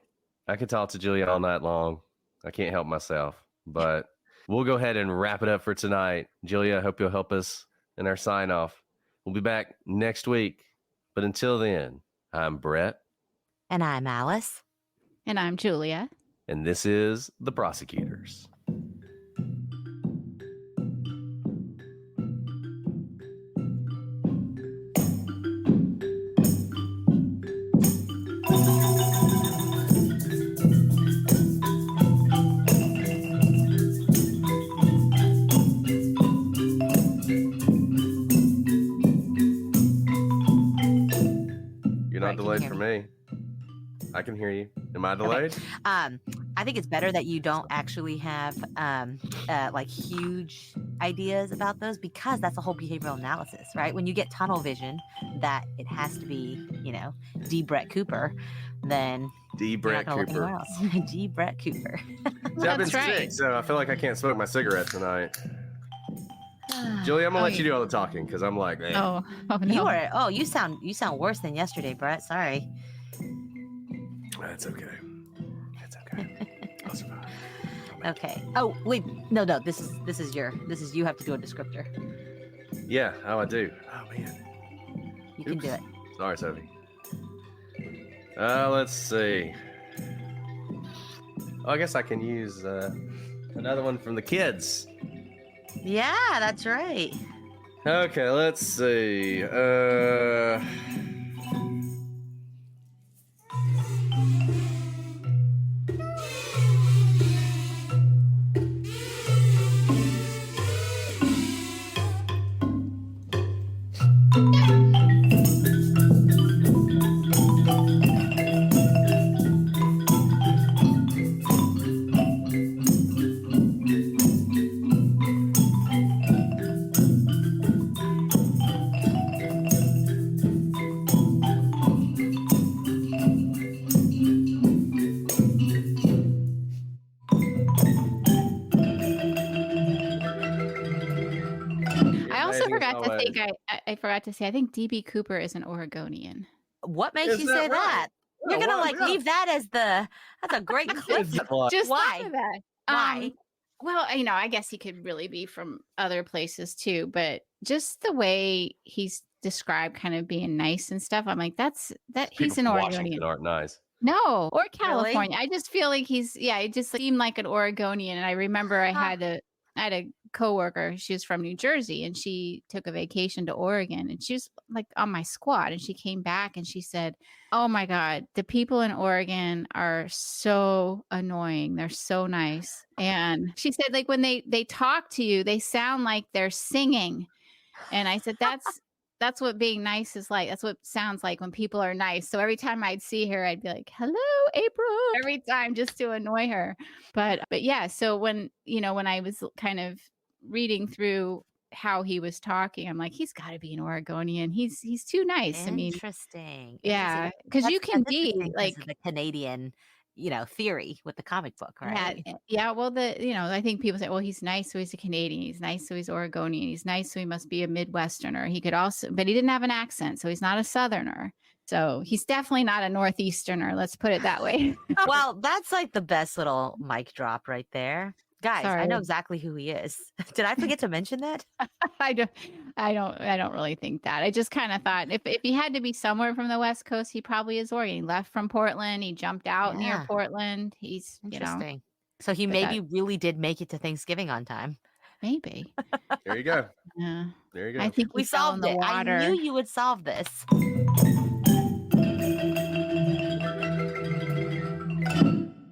I could talk to Julia all night long. I can't help myself, but we'll go ahead and wrap it up for tonight. Julia, I hope you'll help us in our sign off. We'll be back next week. But until then, I'm Brett. And I'm Alice. And I'm Julia. And this is The Prosecutors. You're not delayed for me. I can hear you. Am I delayed? Okay. I think it's better that you don't actually have like huge ideas about those, because that's the whole behavioral analysis, right? When you get tunnel vision that it has to be, D. Brett Cooper, then D. Brett Cooper. D. Brett Cooper. See, I've been sick, so I feel like I can't smoke my cigarette tonight. Julie, I'm gonna let you do all the talking because I'm like, man. Oh no. You sound worse than yesterday, Brett. Sorry. That's okay. That's okay. I'll survive. Okay. Oh wait, no. This is you have to do a descriptor. Yeah. Oh, I do. Oh man. You can do it. Sorry, Sophie. Let's see. Oh, I guess I can use another one from the kids. Yeah, that's right. Okay, let's see. I forgot to say, I think D.B. Cooper is an Oregonian. What makes you say that? You're gonna leave that as that's a great clip. Just why? That. Why? Well, I guess he could really be from other places too, but just the way he's described kind of being nice and stuff, I'm like, he's an Oregonian. Washington aren't nice. No, or California. Really? I just feel like it just seemed like an Oregonian. And I remember I had a coworker, she was from New Jersey, and she took a vacation to Oregon, and she was like on my squad, and she came back and she said, "Oh my God, the people in Oregon are so annoying. They're so nice." And she said, like, when they talk to you, they sound like they're singing. And I said, that's what being nice is like. That's what it sounds like when people are nice. So every time I'd see her, I'd be like, "Hello, April," every time, just to annoy her. But yeah, so when I was kind of reading through how he was talking, I'm like, he's got to be an Oregonian. He's too nice. Interesting. Yeah, because you can be like the Canadian, theory with the comic book, right? Yeah. Well, I think people say, well, he's nice, so he's a Canadian. He's nice, so he's Oregonian. He's nice, so he must be a Midwesterner. He could also, but he didn't have an accent, so he's not a Southerner. So he's definitely not a Northeasterner. Let's put it that way. Well, that's like the best little mic drop right there. Guys, Sorry. I know exactly who he is. Did I forget to mention that? I don't really think that. I just kind of thought if he had to be somewhere from the West Coast, he probably is Oregon. He left from Portland. He jumped out near Portland. He's interesting. So he really did make it to Thanksgiving on time. Maybe. There you go. Yeah. There you go. I think we solved it. I knew you would solve this.